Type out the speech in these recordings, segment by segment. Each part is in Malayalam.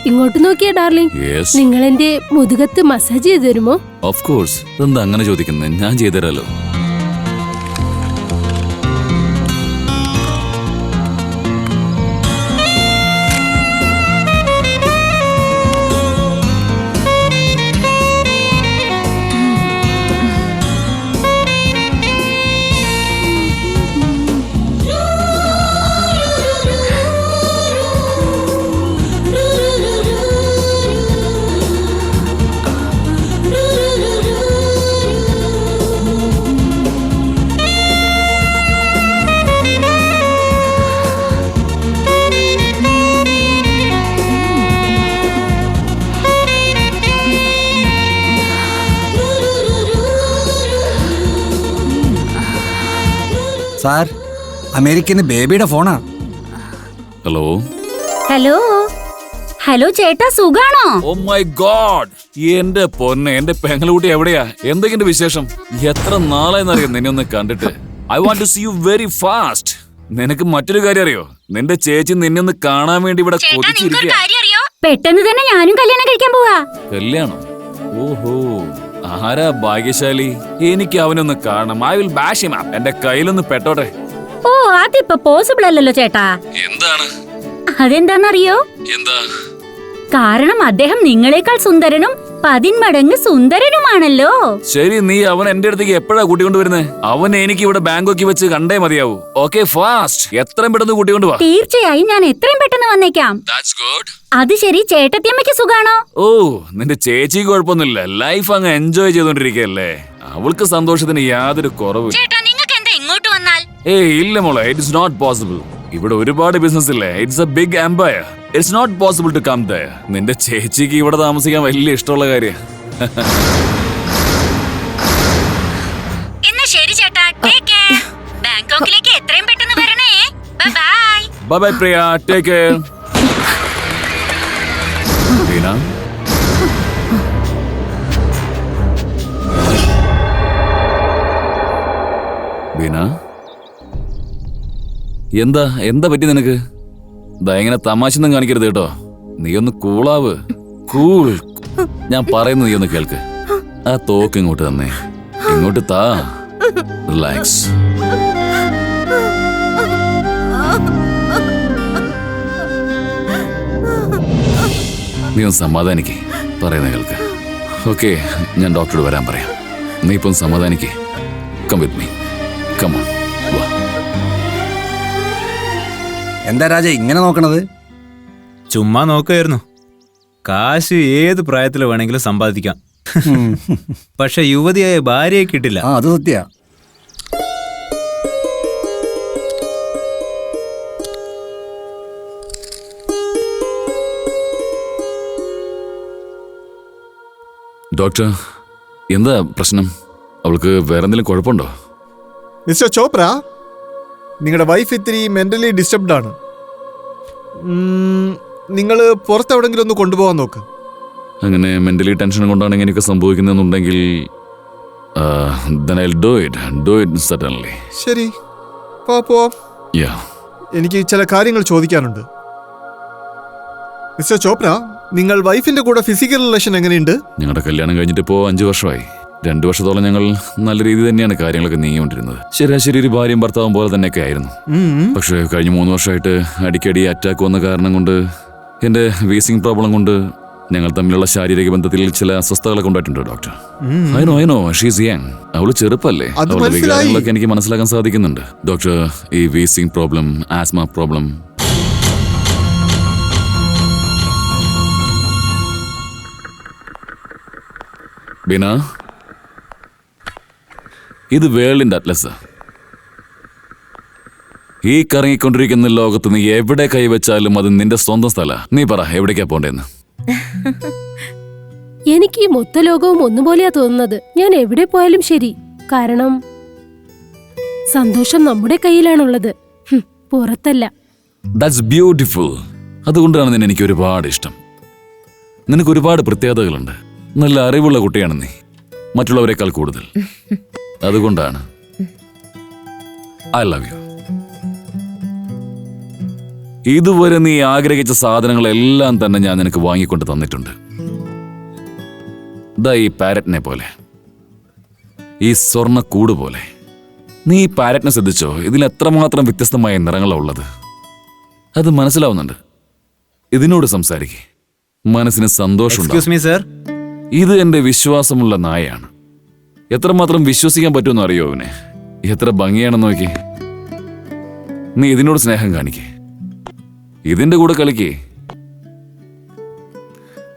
ഇങ്ങോട്ട് നോക്കിയേ ഡാർലിംഗ്. നിങ്ങൾ എന്റെ മുതുകത്ത് മസാജ് ചെയ്തു തരുമോ? Of course. എന്താ അങ്ങനെ ചോദിക്കുന്നത്? ഞാൻ ചെയ്തുതരാലോ. സാർ, അമേരിക്കന്ന് ബേബിയുടെ ഫോണാ. ഹലോ ഹലോ ഹലോ ചേട്ടാ, സുഖാണോ? ഓ മൈ ഗോഡ്, എന്റെ പൊന്നെ, എന്റെ പെങ്ങളുട്ടി എവിടെയാ? എന്തൊക്കെയുണ്ട് വിശേഷം? എത്ര നാളായെന്നറിയാം നിന്നെ ഒന്ന് കണ്ടിട്ട്. I want to see you very fast. നിനക്ക് മറ്റൊരു കാര്യം അറിയോ? നിന്റെ ചേച്ചി നിന്നെ ഒന്ന് കാണാൻ വേണ്ടി ഇവിടെ കൊതിച്ചിരിക്കുക. പെട്ടെന്ന് തന്നെ ഞാനും കല്യാണം കഴിക്കാൻ പോവാ. കല്യാണം? ഓഹോ, ആരാ ഭാഗ്യശാലി? എനിക്ക് അവനൊന്ന് കാണണം. I will bash him up. എന്റെ കയ്യിലൊന്ന് പെട്ടോട്ടെ. ഓ, അതിപ്പോ പോസിബിൾ അല്ലല്ലോ ചേട്ടാ. എന്താണ്? അതെന്താന്നറിയോ? എന്താ? കാരണം അദ്ദേഹം നിങ്ങളെക്കാൾ സുന്ദരനും 10 മടങ്ങ് സുന്ദരനുമാണല്ലോ. ശരി, നീ അവൻ എന്റെ അടുത്തേക്ക് എപ്പോഴാ കൂട്ടിക്കൊണ്ടുവരുന്നത്? അവൻ എനിക്ക് ഇവിടെ ബാങ്കോക്കി വെച്ച് കണ്ടേ മതിയാവൂ. ഓക്കെ, ഫാസ്റ്റ്, എത്രയും പെട്ടെന്ന് കൂട്ടിക്കൊണ്ടു വാ. തീർച്ചയായും ഞാൻ എത്രയും പെട്ടെന്ന് വന്നേക്കാം. അത് ശരി, ചേട്ടത്തിയമ്മയ്ക്ക് സുഖാണോ? ഓ, നിന്റെ ചേച്ചിക്ക് കുഴപ്പമൊന്നുമില്ല. ലൈഫ് അങ്ങ് എൻജോയ് ചെയ്തോണ്ടിരിക്കല്ലേ. അവൾക്ക് സന്തോഷത്തിന് യാതൊരു കുറവില്ല. ഏയ് ഇല്ല മോളെ, ഇറ്റ്സ് നോട്ട് പോസിബിൾ. ഇവിടെ ഒരുപാട് ബിസിനസ് ഇല്ലേ. It's a big empire. It's not possible to come there. നിന്റെ ചേച്ചിക്ക് ഇവിടെ താമസിക്കാൻ വലിയ ഇഷ്ടമുള്ള കാര്യം. Bye bye Priya, take care. Beena, Beena, എന്താ പറ്റി നിനക്ക്? ഇങ്ങനെ തമാശയൊന്നും കാണിക്കരുത് കേട്ടോ. നീ ഒന്ന് കൂളാവ്. കൂൾ. ഞാൻ പറയുന്നത് നീ ഒന്ന് കേൾക്ക്. ആ തോക്ക് ഇങ്ങോട്ട് തന്നെ. ഇങ്ങോട്ട് താ. റിലാക്സ്. നീ ഒന്ന് സമാധാനിക്കേ. പറയുന്ന കേൾക്ക്. ഓക്കെ, ഞാൻ ഡോക്ടറോട് വരാൻ പറയാം. നീ ഇപ്പം സമാധാനിക്കേ. Come with me. Come on, വാ. എന്താ രാജ ഇങ്ങനെ നോക്കണത്? ചുമ്മാ നോക്കായിരുന്നു. കാശ് ഏത് പ്രായത്തിൽ വേണമെങ്കിലും സമ്പാദിക്കാം. പക്ഷെ യുവതിയായ ഭാര്യയെ കിട്ടില്ല. അത് സത്യ. ഡോക്ടർ, എന്താ പ്രശ്നം? അവൾക്ക് വേറെന്തെങ്കിലും കുഴപ്പമുണ്ടോ? മിസ്റ്റർ ചോപ്ര, നിങ്ങളുടെ വൈഫ് ഇത്തിരി മെന്റലി ഡിസ്റ്റർബ്ഡ് ആണ്. നിങ്ങൾ പുറത്തെവിടെങ്കിലും ഒന്ന് കൊണ്ടുപോകാൻ നോക്ക്. അങ്ങനെ മെന്റലി ടെൻഷൻ കൊണ്ടാണ് ഇങ്ങനെയൊക്കെ സംഭവിക്കുന്നതെന്നുണ്ടെങ്കിൽ then I'll do it certainly. ശരി, പോവാം. എനിക്ക് ചില കാര്യങ്ങൾ ചോദിക്കാനുണ്ട്. മിസ്റ്റർ ചോപ്ര, നിങ്ങൾ വൈഫിന്റെ കൂടെ ഫിസിക്കൽ റിലേഷൻ എങ്ങനെയുണ്ട്? ഞങ്ങളുടെ കല്യാണം കഴിഞ്ഞിട്ട് ഇപ്പോൾ 5 വർഷമായി. 2 വർഷത്തോളം ഞങ്ങൾ നല്ല രീതിയിൽ തന്നെയാണ് കാര്യങ്ങളൊക്കെ നീങ്ങിക്കൊണ്ടിരുന്നത്. ശരാശരി ഒരു ഭാര്യയും ഭർത്താവും പോലെ തന്നെയൊക്കെ ആയിരുന്നു. പക്ഷേ കഴിഞ്ഞ 3 വർഷമായിട്ട് അടിക്കടി അറ്റാക്ക് വന്ന കാരണം കൊണ്ട്, എന്റെ വീസിംഗ് പ്രോബ്ലം കൊണ്ട് ഞങ്ങൾ തമ്മിലുള്ള ശാരീരിക ബന്ധത്തിൽ ചില അസ്വസ്ഥതകളൊക്കെ ഉണ്ടായിട്ടുണ്ട് doctor. I know she's young. അവള് ചെറുപ്പല്ലേ. അവളുടെ വികാരങ്ങളൊക്കെ എനിക്ക് മനസ്സിലാക്കാൻ സാധിക്കുന്നുണ്ട് ഡോക്ടർ. ഈ wheezing problem, asthma problem, Beena, ഇത് വേൾഡിന്റെ അറ്റ്ലസ്. ഈ കറങ്ങിക്കൊണ്ടിരിക്കുന്ന ലോകത്ത് നീ എവിടെ കൈവച്ചാലും അത് നിന്റെ സ്വന്തം സ്ഥല. നീ പറ, എവിടേക്കാ പോണ്ടേന്ന്? എനിക്ക് ഈ മൊത്ത ലോകവും ഒന്നുപോലെയാ തോന്നുന്നത്. ഞാൻ എവിടെ പോയാലും ശരി. കാരണം സന്തോഷം നമ്മുടെ കയ്യിലാണുള്ളത്, പുറത്തല്ല. That's beautiful. അതുകൊണ്ടാണ് നിന്നെ എനിക്ക് ഒരുപാട് ഇഷ്ടം. നിനക്ക് ഒരുപാട് പ്രത്യേകതകളുണ്ട്. നല്ല അറിവുള്ള കുട്ടിയാണ് നീ, മറ്റുള്ളവരെക്കാൾ കൂടുതൽ. അതുകൊണ്ടാണ് ഐ ലവ് യു. ഇതുവരെ നീ ആഗ്രഹിച്ച സാധനങ്ങളെല്ലാം തന്നെ ഞാൻ നിനക്ക് വാങ്ങിക്കൊണ്ട് തന്നിട്ടുണ്ട്. ദാ ഈ പാരറ്റിനെ പോലെ, ഈ സ്വർണ്ണക്കൂട് പോലെ. നീ ഈ പാരറ്റിനെ ശ്രദ്ധിച്ചോ? ഇതിൽ എത്രമാത്രം വ്യത്യസ്തമായ നിറങ്ങളാണ് ഉള്ളത്. അത് മനസ്സിലാവുന്നുണ്ട്. ഇതിനോട് സംസാരിക്കേ, മനസ്സിന് സന്തോഷം. Excuse me sir. ഇത് എന്റെ വിശ്വാസമുള്ള നായയാണ്. എത്രമാത്രം വിശ്വസിക്കാൻ പറ്റുമെന്ന് അറിയോ അവനെ? എത്ര ഭംഗിയാണെന്ന് നോക്കി. നീ ഇതിനോട് സ്നേഹം കാണിക്കേ, ഇതിന്റെ കൂടെ കളിക്കേ.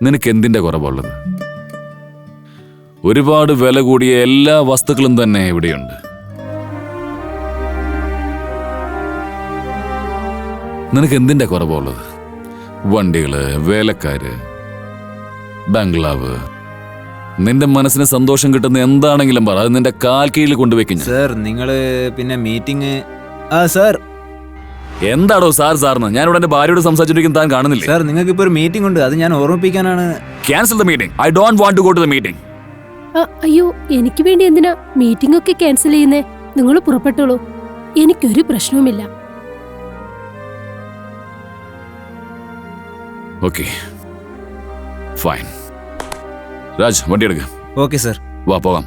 നിനക്ക് എന്തിന്റെ കുറവുള്ളത്? ഒരുപാട് വില കൂടിയ എല്ലാ വസ്തുക്കളും തന്നെ ഇവിടെയുണ്ട്. നിനക്ക് എന്തിന്റെ കുറവുള്ളത്? വണ്ടികള്, വേലക്കാര്, ബംഗ്ലാവ്. നിന്റെ മനസ്സിന് സന്തോഷം കിട്ടുന്ന എന്താണെങ്കിലും പറ, അത് നിന്റെ കാൽ കീഴിൽ കൊണ്ടുവയ്ക്കും. സർ നിങ്ങള് പിന്നെ മീറ്റിംഗ്. സർ എന്താടോ സാർ സാറിന്? ഞാനിവിടെ എന്റെ ഭാര്യയോട് സംസാരിച്ചിരിക്കും, താൻ കാണുന്നില്ല? സർ നിങ്ങൾക്ക് ഇപ്പൊ ഒരു മീറ്റിംഗ് ഉണ്ട്, അത് ഞാൻ ഓർമ്മിപ്പിക്കാനാണ്. Cancel the meeting. I don't want to go to the meeting. അയ്യോ, എനിക്ക് വേണ്ടി എന്തിനാ മീറ്റിംഗ് ഒക്കെ ക്യാൻസൽ ചെയ്യുന്നേ? നിങ്ങൾ പുറപ്പെട്ടോളൂ, എനിക്കൊരു പ്രശ്നവുമില്ല. Okay fine. രാജ്, വണ്ടി എടുക്ക. Okay sir. വാ പോകാം.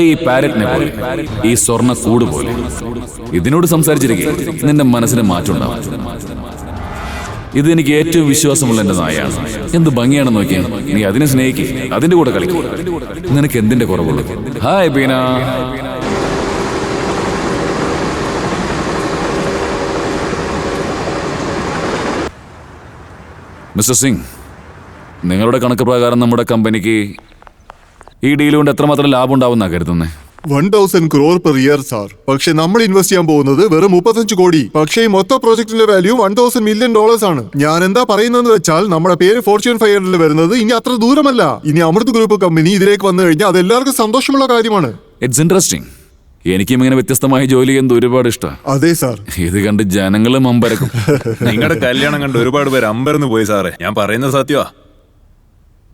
ഈ പാരറ്റിനെ പോലെ, ഈ സ്വർണ്ണക്കൂട് പോലെ ഇതിനോട് സംസാരിച്ചിരിക്കെ നിന്റെ മനസ്സിന് മാറ്റം ഉണ്ടാവും. ഇത് എനിക്ക് ഏറ്റവും വിശ്വാസമുള്ള എന്റെ നായാണ്. എന്ത് ഭംഗിയാണെന്ന് നോക്കിയാ. നീ അതിനെ സ്നേഹിക്കേ, അതിന്റെ കൂടെ കളിക്കും. നിനക്ക് എന്തിന്റെ കുറവുള്ളത്? ഹായ് ബീന. മിസ്റ്റർ സിംഗ്, നിങ്ങളുടെ കണക്ക് പ്രകാരം നമ്മുടെ കമ്പനിക്ക് ഈ ഡീൽ കൊണ്ട് എത്രമാത്രം ലാഭം ഉണ്ടാവുന്ന കരുതുന്നേ? 1000 crore per year സാർ. പക്ഷെ നമ്മൾ ഇൻവെസ്റ്റ് ചെയ്യാൻ പോകുന്നത് വെറും 35 കോടി. പക്ഷേ ഈ മൊത്തം പ്രോജക്റ്റിന്റെ വാല്യൂ $1000 million ആണ്. ഞാൻ എന്താ പറയുന്നതെന്ന് വെച്ചാൽ, നമ്മുടെ പേര് ഫോർച്യൂൺ 500 വരുന്നത് ഇനി അത്ര ദൂരമല്ല. ഇനി അമൃത് ഗ്രൂപ്പ് കമ്പനി ഇതിലേക്ക് വന്നു കഴിഞ്ഞാൽ അത് എല്ലാവർക്കും സന്തോഷമുള്ള കാര്യമാണ്. It's interesting. എനിക്കും ഇങ്ങനെ വ്യത്യസ്തമായ ജോലി ചെയ്യുന്നത് ഒരുപാട് ഇഷ്ടമാണ്. അതെ സാർ. ഇത് കണ്ട് ജനങ്ങളും അമ്പരക്കും. നിങ്ങളുടെ കല്യാണം കണ്ട് ഒരുപാട് പേര് അമ്പരന്ന് പോയി സാറേ. ഞാൻ പറയുന്നത് സത്യമാ.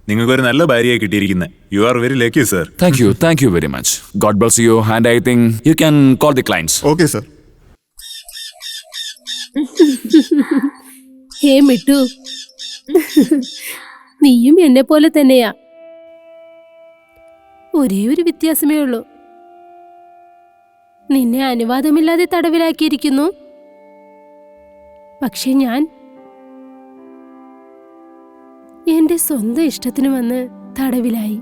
നിങ്ങൾക്ക് ഒരു നല്ല ഭാര്യയെ കിട്ടിയിരിക്കുന്നത്. You are very lucky sir. Thank you very much. God bless you and I think you can call the clients. Okay sir. Hey Mittu, നീയും എന്നെ പോലെ തന്നെയാ. ഒരേ ഒരു വ്യത്യാസമേ ഉള്ളൂ, നിന്നെ അനുവാദമില്ലാതെ തടവിലാക്കിയിരിക്കുന്നു. പക്ഷെ ഞാൻ എന്റെ സ്വന്തം ഇഷ്ടത്തിന് വന്ന് തടവിലായി.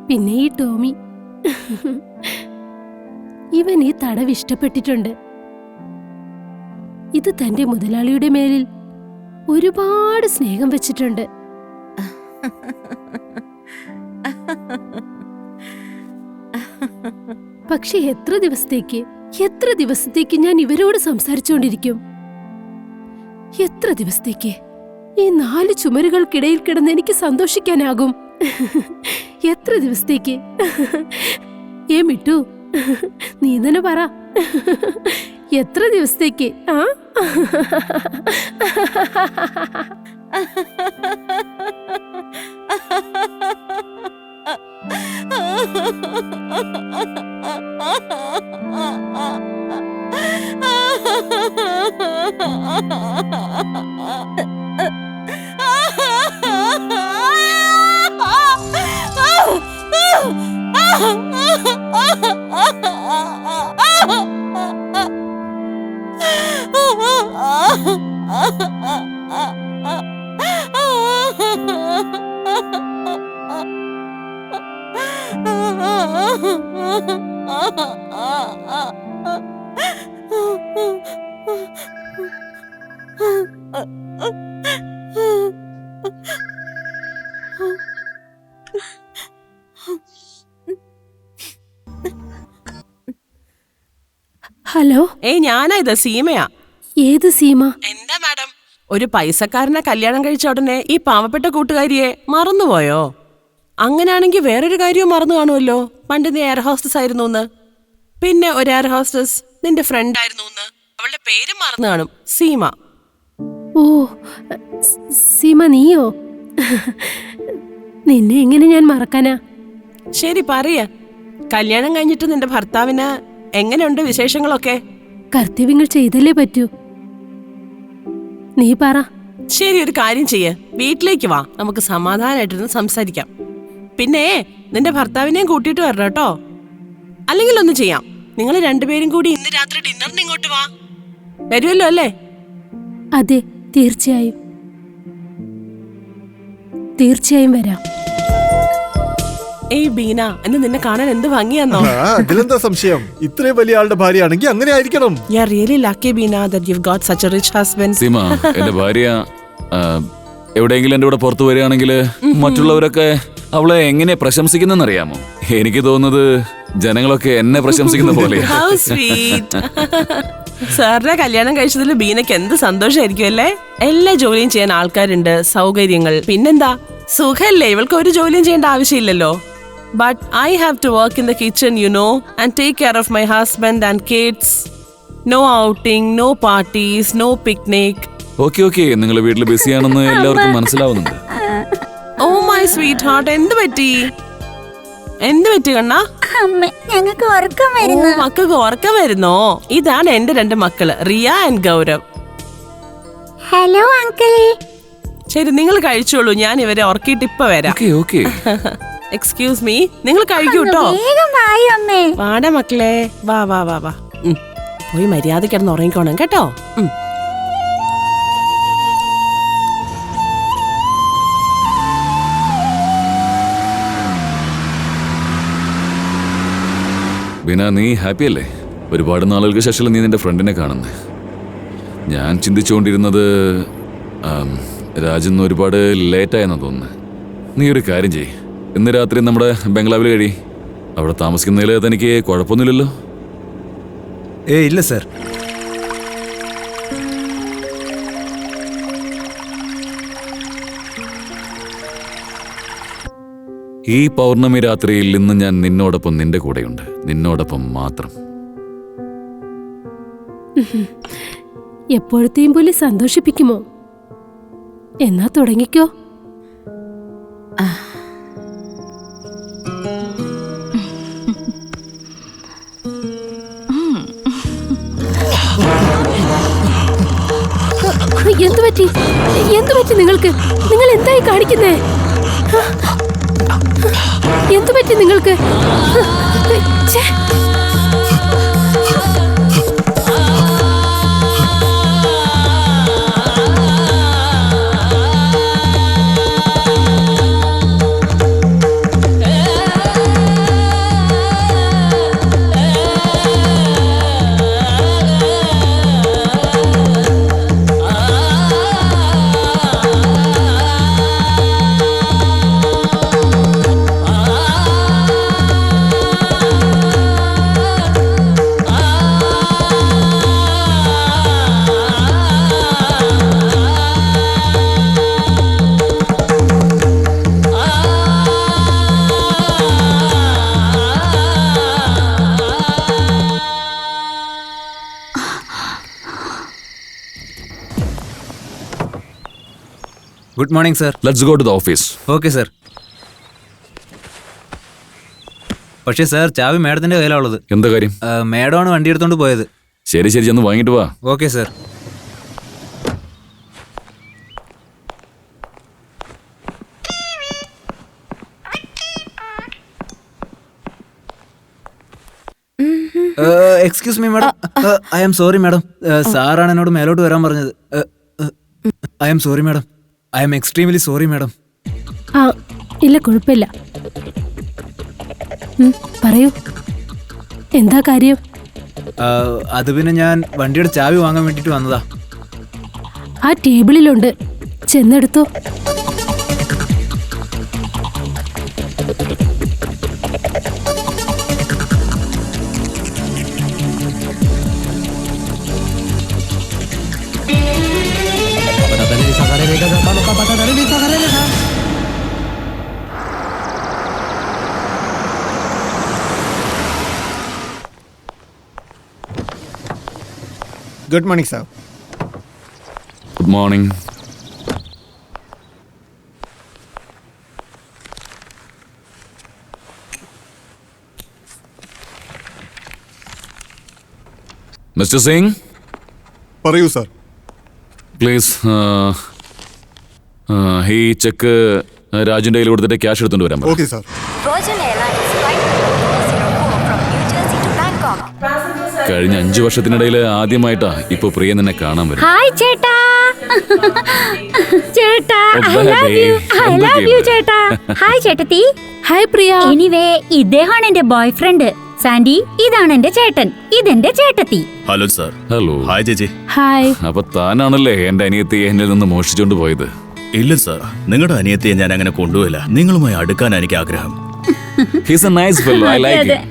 പിന്നെ ഈ ടോമി, ഇവൻ ഈ തടവ് ഇഷ്ടപ്പെട്ടിട്ടുണ്ട്. ഇത് തന്റെ മുതലാളിയുടെ മേലിൽ ഒരുപാട് സ്നേഹം വെച്ചിട്ടുണ്ട്. പക്ഷെ എത്ര ദിവസത്തേക്ക് ഞാൻ ഇവരോട് സംസാരിച്ചുകൊണ്ടിരിക്കും? എത്ര ദിവസത്തേക്ക് ഈ 4 ചുമരുകൾക്കിടയിൽ കിടന്ന് എനിക്ക് സന്തോഷിക്കാനാകും? എത്ര ദിവസത്തേക്ക്? ഏ മിട്ടു, നീ തന്നെ പറ, എത്ര ദിവസത്തേക്ക്? ഹലോ. ഞാനാ, ഇത് സീമയാ. ഏത് സീമ? എന്താ മാഡം, ഒരു പൈസക്കാരനെ കല്യാണം കഴിച്ച ഉടനെ ഈ പാവപ്പെട്ട കൂട്ടുകാരിയെ മറന്നുപോയോ? അങ്ങനെയാണെങ്കിൽ വേറൊരു കാര്യവും മറന്നു കാണുമല്ലോ. പണ്ട് നീ എയർ ഹോസ്റ്റസ് ആയിരുന്നു എന്ന്. പിന്നെ ഒരു എയർ ഹോസ്റ്റസ് നിന്റെ ഫ്രണ്ട് ആയിരുന്നു എന്ന്. അവളുടെ പേര് മറന്നു കാണും. സീമ. ഓ, സീമ നീയോ? നിന്നെ എങ്ങനെ ഞാൻ മറക്കാനാ? ശരി പറയ, കല്യാണം കഴിഞ്ഞിട്ട് നിന്റെ ഭർത്താവിന് എങ്ങനെയുണ്ട് വിശേഷങ്ങളൊക്കെ? കർത്തവ്യങ്ങൾ ചെയ്തല്ലേ പറ്റൂ. നീ പറ. ശരി, ഒരു കാര്യം ചെയ്യ്, വീട്ടിലേക്ക് വാ, നമുക്ക് സമാധാനമായിട്ടിരുന്ന് സംസാരിക്കാം. പിന്നെ നിന്റെ ഭർത്താവിനെയും കൂട്ടിയിട്ട് വരണം കേട്ടോ. അല്ലെങ്കിൽ ഒന്ന് ചെയ്യാം, നിങ്ങൾ രണ്ടുപേരും കൂടി ഇന്ന് രാത്രി ഡിന്നറിന് ഇങ്ങോട്ട് വാ. വരുമല്ലോ അല്ലേ? അതെ, തീർച്ചയായും തീർച്ചയായും വരാം. ഏയ് ബീന, എന്ന് നിന്നെ കാണാൻ എന്ത് ഭംഗിയാന്നോ. അതിലെന്താ സംശയം? ഇത്രയും വലിയ ആളുടെ ഭാര്യയാണെങ്കിൽ അങ്ങനെ ആയിരിക്കണം. You are really lucky, Beena, that you've got such a rich husband. Seema, എന്റെ ഭാര്യ എവിടെയെങ്കിലും എന്റെ കൂടെ പുറത്തു വരികയാണെങ്കിൽ മറ്റുള്ളവരൊക്കെ അവളെ എങ്ങനെ പ്രശംസിക്കുന്നറിയാമോ? എനിക്ക് തോന്നുന്നത് ജനങ്ങളൊക്കെ എന്നെ പ്രശംസിക്കുന്ന പോലെയാ. How sweet. സാറിനെ കല്യാണം കഴിച്ചതിൽ ബീനയ്ക്ക് എന്ത് സന്തോഷമായിരിക്കും അല്ലേ? എല്ലാ ജോലിയും ചെയ്യാൻ ആൾക്കാരുണ്ട്, സൗകര്യങ്ങൾ, പിന്നെന്താ സുഖല്ലേ? ഇവൾക്ക് ഒരു ജോലിയും ചെയ്യേണ്ട ആവശ്യമില്ലല്ലോ. But I have to work in the kitchen, you know, and take care of my husband and kids. No outing, no parties, no picnic. Okay, നിങ്ങൾ വീട്ടിൽ ബിസിയാണെന്ന് എല്ലാവർക്കും മനസ്സിലാവുന്നുണ്ട്. Oh my sweetheart, എന്ത് പറ്റി കണ്ണാ? അമ്മ, ഞങ്ങൾക്ക് ഉറക്കം ഓ, വരുന്നു. മക്കൾക്ക് ഉറക്കം വരുന്നോ? ഇതാണ് എന്റെ രണ്ട് മക്കള്, Riya and Gaurav. Hello uncle. ശരി, നിങ്ങൾ കഴിച്ചോളൂ, ഞാൻ ഇവരെ ഉറക്കിയിട്ട് ഇപ്പൊ വരാം. ഓക്കെ. എക്സ്ക്യൂസ് മീ, നിങ്ങൾ കഴിക്കൂട്ടോ. വേഗം വായോ അമ്മേ. വാടാ മക്കളെ, വാ വാ വാ വാ. പോയി മര്യാദ കിടന്ന് ഉറങ്ങിക്കോണം കേട്ടോ. ബീന, നീ ഹാപ്പി അല്ലേ? ഒരുപാട് നാളുകൾക്ക് ശേഷം നീ നിന്റെ ഫ്രണ്ടിനെ കാണുന്നേ. ഞാൻ ചിന്തിച്ചുകൊണ്ടിരുന്നത് രാജ് ഒരുപാട് ലേറ്റായെന്നാ തോന്നുന്നത്. നീ ഒരു കാര്യം ചെയ്യ്, ഇന്ന് രാത്രി നമ്മുടെ ബംഗ്ലാവിൽ കഴി. അവിടെ താമസിക്കുന്നതിൽ തനിക്ക് കുഴപ്പമൊന്നുമില്ലല്ലോ? ഇല്ല സർ. ഈ പൗർണമി രാത്രിയിൽ ഇന്ന് ഞാൻ നിന്നോടൊപ്പം നിന്റെ കൂടെയുണ്ട്, നിന്നോടൊപ്പം മാത്രം. എപ്പോഴത്തെയും പോലെ സന്തോഷിപ്പിക്കുമോ? എന്നാ തുടങ്ങിക്കോ. എന്തു പറ്റി നിങ്ങൾക്ക്? നിങ്ങൾ എന്തായി കാണിക്കുന്നേ? എന്തു പറ്റി നിങ്ങൾക്ക്? Good morning sir. Let's go to the office. Okay sir. പക്ഷേ സാർ, ചാവി മേഡത്തിന്റെ കയ്യിലുള്ളത്. എന്താ കാര്യം? മേഡമാണ് വണ്ടി എടുത്തോണ്ട് പോയത്. ശരി, ചെന്ന് വാങ്ങിട്ട് വാ. Okay sir. Excuse me madam. I am sorry madam. സാറാണ് എന്നോട് മേലോട്ട് വരാൻ പറഞ്ഞത്. I am sorry madam. I am extremely sorry madam. ഇല്ല, കുഴപ്പമില്ല. പറയൂ, എന്താ കാര്യം? അത് പിന്നെ ഞാൻ വണ്ടിയുടെ ചാവി വാങ്ങാൻ വേണ്ടിട്ട് വന്നതാ. ആ ടേബിളിലുണ്ട്, ചെന്നെടുത്തോ. Good morning sir. Good morning. Mister Singh, പറയൂ സാർ. പ്ലീസ് ഈ ചെക്ക് രാജുന്റെ കയ്യിൽ കൊടുത്തിട്ട് ക്യാഷ് എടുത്തോണ്ട് വരാൻ പറ. Okay sir. Virgin Airlines flight number 404 from New Jersey to Bangkok. കഴിഞ്ഞ 5 വർഷത്തിനിടയിൽ ആദ്യമായിട്ടാ ഇപ്പൊ പ്രിയ നിന്നെ കാണാൻ വരും. ഹായ് ചേട്ടാ. ചേട്ടാ Oh, I love you. I love you എന്തൊക്കെയുണ്ട്? ചേട്ടാ. ഹായ് ചേട്ടത്തി. ഹായ് പ്രിയ. എനിവേ ഇദ്ദേഹമാണ് എന്റെ ബോയ് ഫ്രണ്ട് സാൻഡി. ഇതാണ് എന്റെ ചേട്ടൻ. ഇതെന്റെ ചേട്ടത്തി. Hello sir. ഹലോ. ഹായ് ചേച്ചി. ഹായ്. അപ്പൊ താനാണല്ലേ എന്റെ അനിയത്തി എന്നിൽ നിന്ന് മോഷിച്ചോണ്ട് പോയത്. ഇല്ല സാർ, നിങ്ങളുടെ അനിയത്തിയെ ഞാൻ അങ്ങനെ കൊണ്ടുപോയില്ല. നിങ്ങളുമായി അടുക്കാൻ എനിക്ക് ആഗ്രഹം. He's a nice fellow. I like അതെ, him.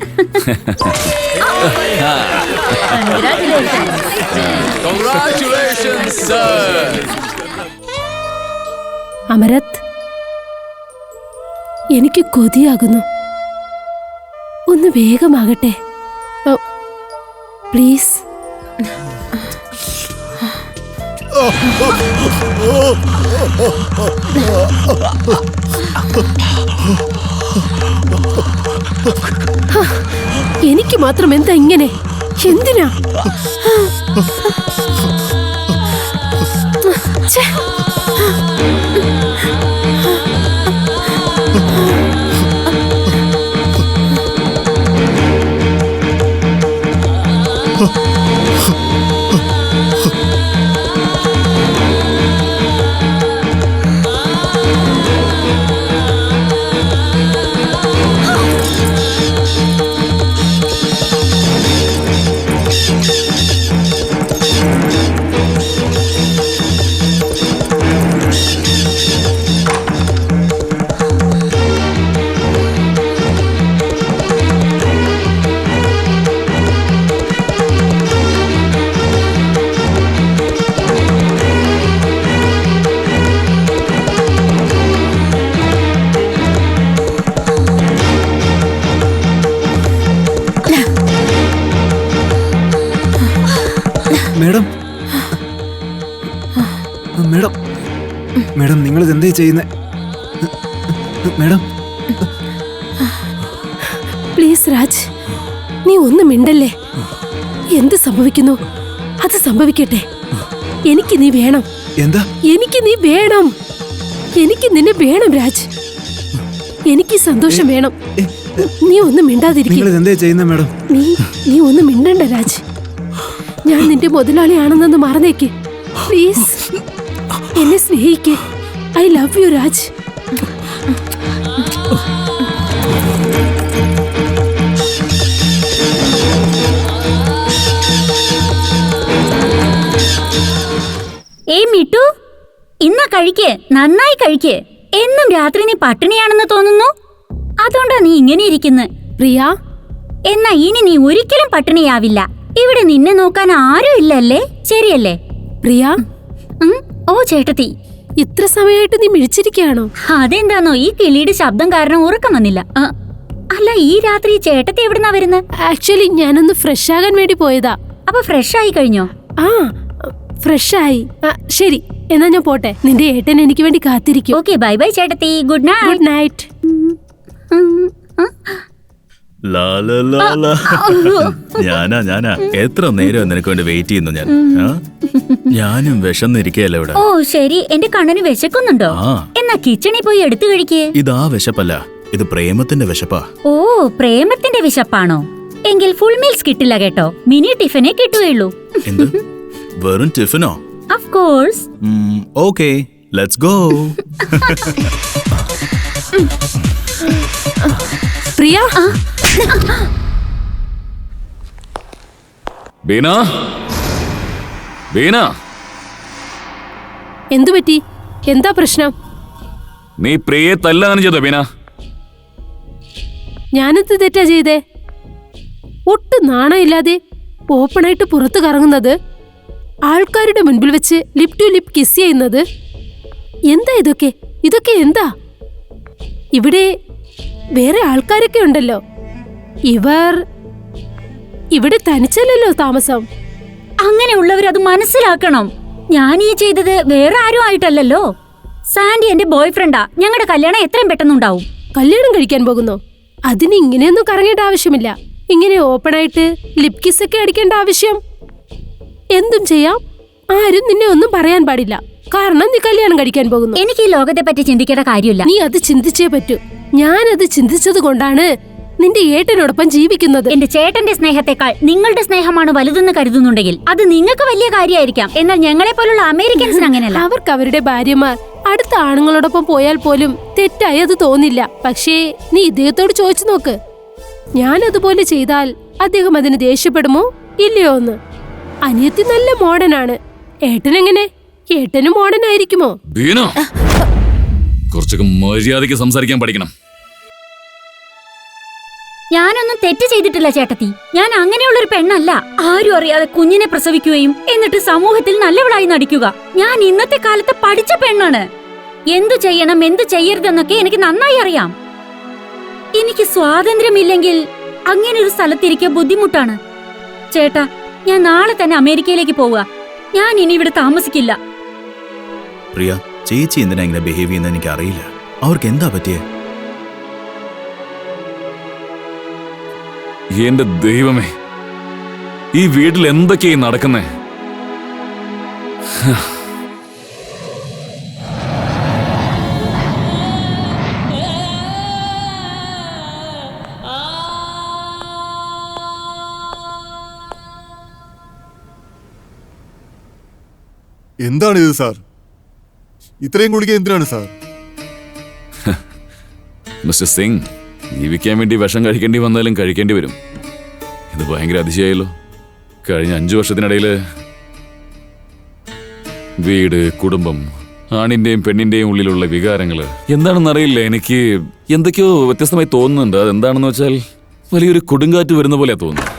Congratulations, sir. അമരത്, എനിക്ക് കൊതിയാകുന്നു. ഒന്ന് വേഗമാകട്ടെ പ്ലീസ്. എനിക്ക് മാത്രം എന്താ ഇങ്ങനെ? എന്തിനാ? ഛെ. മേഡം, മേഡം, മേഡം, നിങ്ങൾ ഇതെന്തേ ചെയ്യുന്നേ? മേഡം, പ്ലീസ് രാജ്, നീ ഒന്നും മിണ്ടല്ലേ. എന്ത് സംഭവിക്കുന്നു അത് സംഭവിക്കട്ടെ. എനിക്ക് നീ വേണം. എന്താ? എനിക്ക് നീ വേണം. എനിക്ക് നിന്നെ വേണം രാജ്. എനിക്ക് സന്തോഷം വേണം. നീ ഒന്നും മിണ്ടാതിരിക്കും. നിങ്ങൾ ഇതെന്തേ ചെയ്യുന്നേ മേഡം? നീ ഒന്നും മിണ്ടണ്ട രാജ്. ഞാൻ നിന്റെ മുതലാളിയാണെന്നൊന്ന് മറന്നേക്ക് പ്ലീസ്. എന്നെ സ്നേഹിക്ക്. I love you Raj. ഏയ് മിട്ടു, ഇന്നാ കഴിക്ക്, നന്നായി കഴിക്ക്. എന്നും രാത്രി നീ പട്ടിണിയാണെന്ന് തോന്നുന്നു. അതുകൊണ്ടാ നീ ഇങ്ങനെ ഇരിക്കുന്നത്. പ്രിയ, എന്നാ ഇനി നീ ഒരിക്കലും പട്ടിണിയാവില്ല. ഇവിടെ നിന്നെ നോക്കാൻ ആരും ഇല്ലല്ലേ? ശരിയല്ലേ പ്രിയ? ഓ ചേട്ടത്തി, ഇത്ര സമയമായിട്ട് നീ മിഴിച്ചിരിക്കുകയാണോ? അതെന്താന്നോ, ഈ കിളിയുടെ ശബ്ദം കാരണം ഉറക്കം വന്നില്ല. അല്ല, ഈ രാത്രി ചേട്ടത്തി എവിടുന്നാ വരുന്നത്? ആക്ച്വലി ഞാനൊന്ന് ഫ്രഷ് ആകാൻ വേണ്ടി പോയതാ. അപ്പൊ ഫ്രഷ് ആയി കഴിഞ്ഞോ? ആ, ഫ്രഷ് ആയി. ശരി, എന്നാ ഞാൻ പോട്ടെ. നിന്റെ ഏട്ടൻ എനിക്ക് വേണ്ടി കാത്തിരിക്കും. ഓക്കെ, ബൈ ബൈ ചേട്ടത്തി. Good night. Good night. ഞാനാ എത്ര നേരം നിനക്ക് വേണ്ടി വെയിറ്റ് ചെയ്യുന്നു ഞാൻ. ഞാനും വിശന്നിരിക്കല്ലേ ഇവിടെ. ഓ ശരി, എന്റെ കണ്ണന് വിശക്കുന്നുണ്ടോ? എന്നാ കിച്ചണിൽ പോയി എടുത്തു കഴിക്കേ. ഇതാ വിശപ്പല്ല, ഇത് പ്രേമത്തിന്റെ വിശപ്പാ. ഓ, പ്രേമത്തിന്റെ വിശപ്പാണോ? എങ്കിൽ ഫുൾ മീൽസ് കിട്ടില്ല കേട്ടോ. മിനി ടിഫിനെ കിട്ടുകയുള്ളൂ. എന്ത്, വെറും ടിഫിനോ? Of course. Okay, let's go. Priya, Beena, Beena, എന്തു പറ്റി? എന്താ പ്രശ്നം? നീ പ്രിയെ തല്ലാണ് ചെയ്തോ ബീന? ഞാനെന്ത് തെറ്റാ ചെയ്തേ? ഒട്ടും നാണമില്ലാതെ ഓപ്പണായിട്ട് പുറത്തു കറങ്ങുന്നത്, ആൾക്കാരുടെ മുൻപിൽ വെച്ച് ലിപ് ടു ലിപ് കിസ് ചെയ്യുന്നത്. എന്താ ഇതൊക്കെ? ഇതൊക്കെ എന്താ? ഇവിടെ വേറെ ആൾക്കാരൊക്കെ ഉണ്ടല്ലോ. ഇവർ ഇവിടെ തനിച്ചല്ലല്ലോ താമസം. അങ്ങനെയുള്ളവർ അത് മനസ്സിലാക്കണം. ഞാൻ ഈ ചെയ്തത് വേറെ ആരും ആയിട്ടല്ലല്ലോ. സാൻഡി എന്റെ ബോയ് ഫ്രണ്ടാ. ഞങ്ങളുടെ കല്യാണം എത്രയും പെട്ടെന്നുണ്ടാവും. കല്യാണം കഴിക്കാൻ പോകുന്നോ? അതിന് ഇങ്ങനെയൊന്നും കറങ്ങേണ്ട ആവശ്യമില്ല. ഇങ്ങനെ ഓപ്പണായിട്ട് ലിപ് കിസ് ഒക്കെ അടിക്കേണ്ട ആവശ്യം. എന്തും ചെയ്യാം. ആരും നിന്നെ ഒന്നും പറയാൻ പാടില്ല. കാരണം നീ കല്യാണം കഴിക്കാൻ പോകുന്നു. എനിക്ക് ഈ ലോകത്തെ പറ്റി ചിന്തിക്കേണ്ട കാര്യമില്ല. നീ അത് ചിന്തിച്ചേ പറ്റൂ. ഞാനത് ചിന്തിച്ചത് കൊണ്ടാണ് നിന്റെ ഏട്ടനോടൊപ്പം ജീവിക്കുന്നത്. എന്റെ ചേട്ടന്റെ സ്നേഹത്തെക്കാൾ നിങ്ങളുടെ സ്നേഹമാണ് വലുതെന്ന് കരുതുന്നുണ്ടെങ്കിൽ അത് നിങ്ങൾക്ക് വലിയ കാര്യമായിരിക്കാം. എന്നാൽ ഞങ്ങളെ പോലുള്ള അമേരിക്കൻസിന് അങ്ങനെയല്ല. അവർക്ക് അവരുടെ ഭാര്യമാർ അടുത്ത ആണുങ്ങളോടൊപ്പം പോയാൽ പോലും തെറ്റായി അത് തോന്നില്ല. പക്ഷേ നീ ഇദ്ദേഹത്തോട് ചോദിച്ചു നോക്ക്, ഞാൻ അതുപോലെ ചെയ്താൽ അദ്ദേഹം അതിന് ദേഷ്യപ്പെടുമോ ഇല്ലയോ എന്ന്. അനിയത്തി നല്ല മോഡനാണ്. ഏട്ടനെങ്ങനെ? ഏട്ടനും മോഡൻ ആയിരിക്കുമോ? ബീന, കുറച്ചൊക്കെ മര്യാദയ്ക്ക് സംസാരിക്കാൻ പഠിക്കണം. ഞാനൊന്നും തെറ്റ് ചെയ്തിട്ടില്ല ചേട്ടത്തി. ഞാൻ അങ്ങനെയുള്ളൊരു പെണ്ണല്ല. ആരും അറിയാതെ കുഞ്ഞിനെ പ്രസവിക്കുകയും എന്നിട്ട് സമൂഹത്തിൽ നല്ലവളായി നടിക്കുക. ഞാൻ ഇന്നത്തെ കാലത്ത് പഠിച്ച പെണ്ണാണ്. എന്തു ചെയ്യണം എന്തു ചെയ്യരുതെന്നൊക്കെ എനിക്ക് നന്നായി അറിയാം. എനിക്ക് സ്വാതന്ത്ര്യമില്ലെങ്കിൽ അങ്ങനെ ഒരു സ്ഥലത്തിരിക്കുക ബുദ്ധിമുട്ടാണ്. ചേട്ടാ, ഞാൻ നാളെ തന്നെ അമേരിക്കയിലേക്ക് പോവുക. ഞാൻ ഇനി ഇവിടെ താമസിക്കില്ല. പ്രിയ, ചേച്ചി എന്തിനാ ഇങ്ങനെ ബിഹേവ് ചെയ്യുന്നത് എനിക്ക് അറിയില്ല. അവർക്ക് എന്താ പറ്റിയേ? എന്റെ ദൈവമേ, ഈ വീട്ടിൽ എന്തൊക്കെയായി നടക്കുന്നേ? എന്താണിത് സാർ? ഇത്രയും ഗുളിക എന്തിനാണ് സാർ? മിസ്റ്റർ സിംഗ്, ജീവിക്കാൻ വേണ്ടി വിഷം കഴിക്കേണ്ടി വന്നാലും കഴിക്കേണ്ടി വരും. ഇത് ഭയങ്കര അതിശയായല്ലോ. കഴിഞ്ഞ 5 വർഷത്തിനിടയിൽ വീട്, കുടുംബം, ആണിന്റെയും പെണ്ണിന്റെയും ഉള്ളിലുള്ള വികാരങ്ങള് എന്താണെന്നറിയില്ല. എനിക്ക് എന്തൊക്കെയോ വ്യത്യസ്തമായി തോന്നുന്നുണ്ട്. അതെന്താണെന്ന് വെച്ചാൽ വലിയൊരു കൊടുങ്കാറ്റ് വരുന്ന പോലെയാ തോന്നുന്നത്.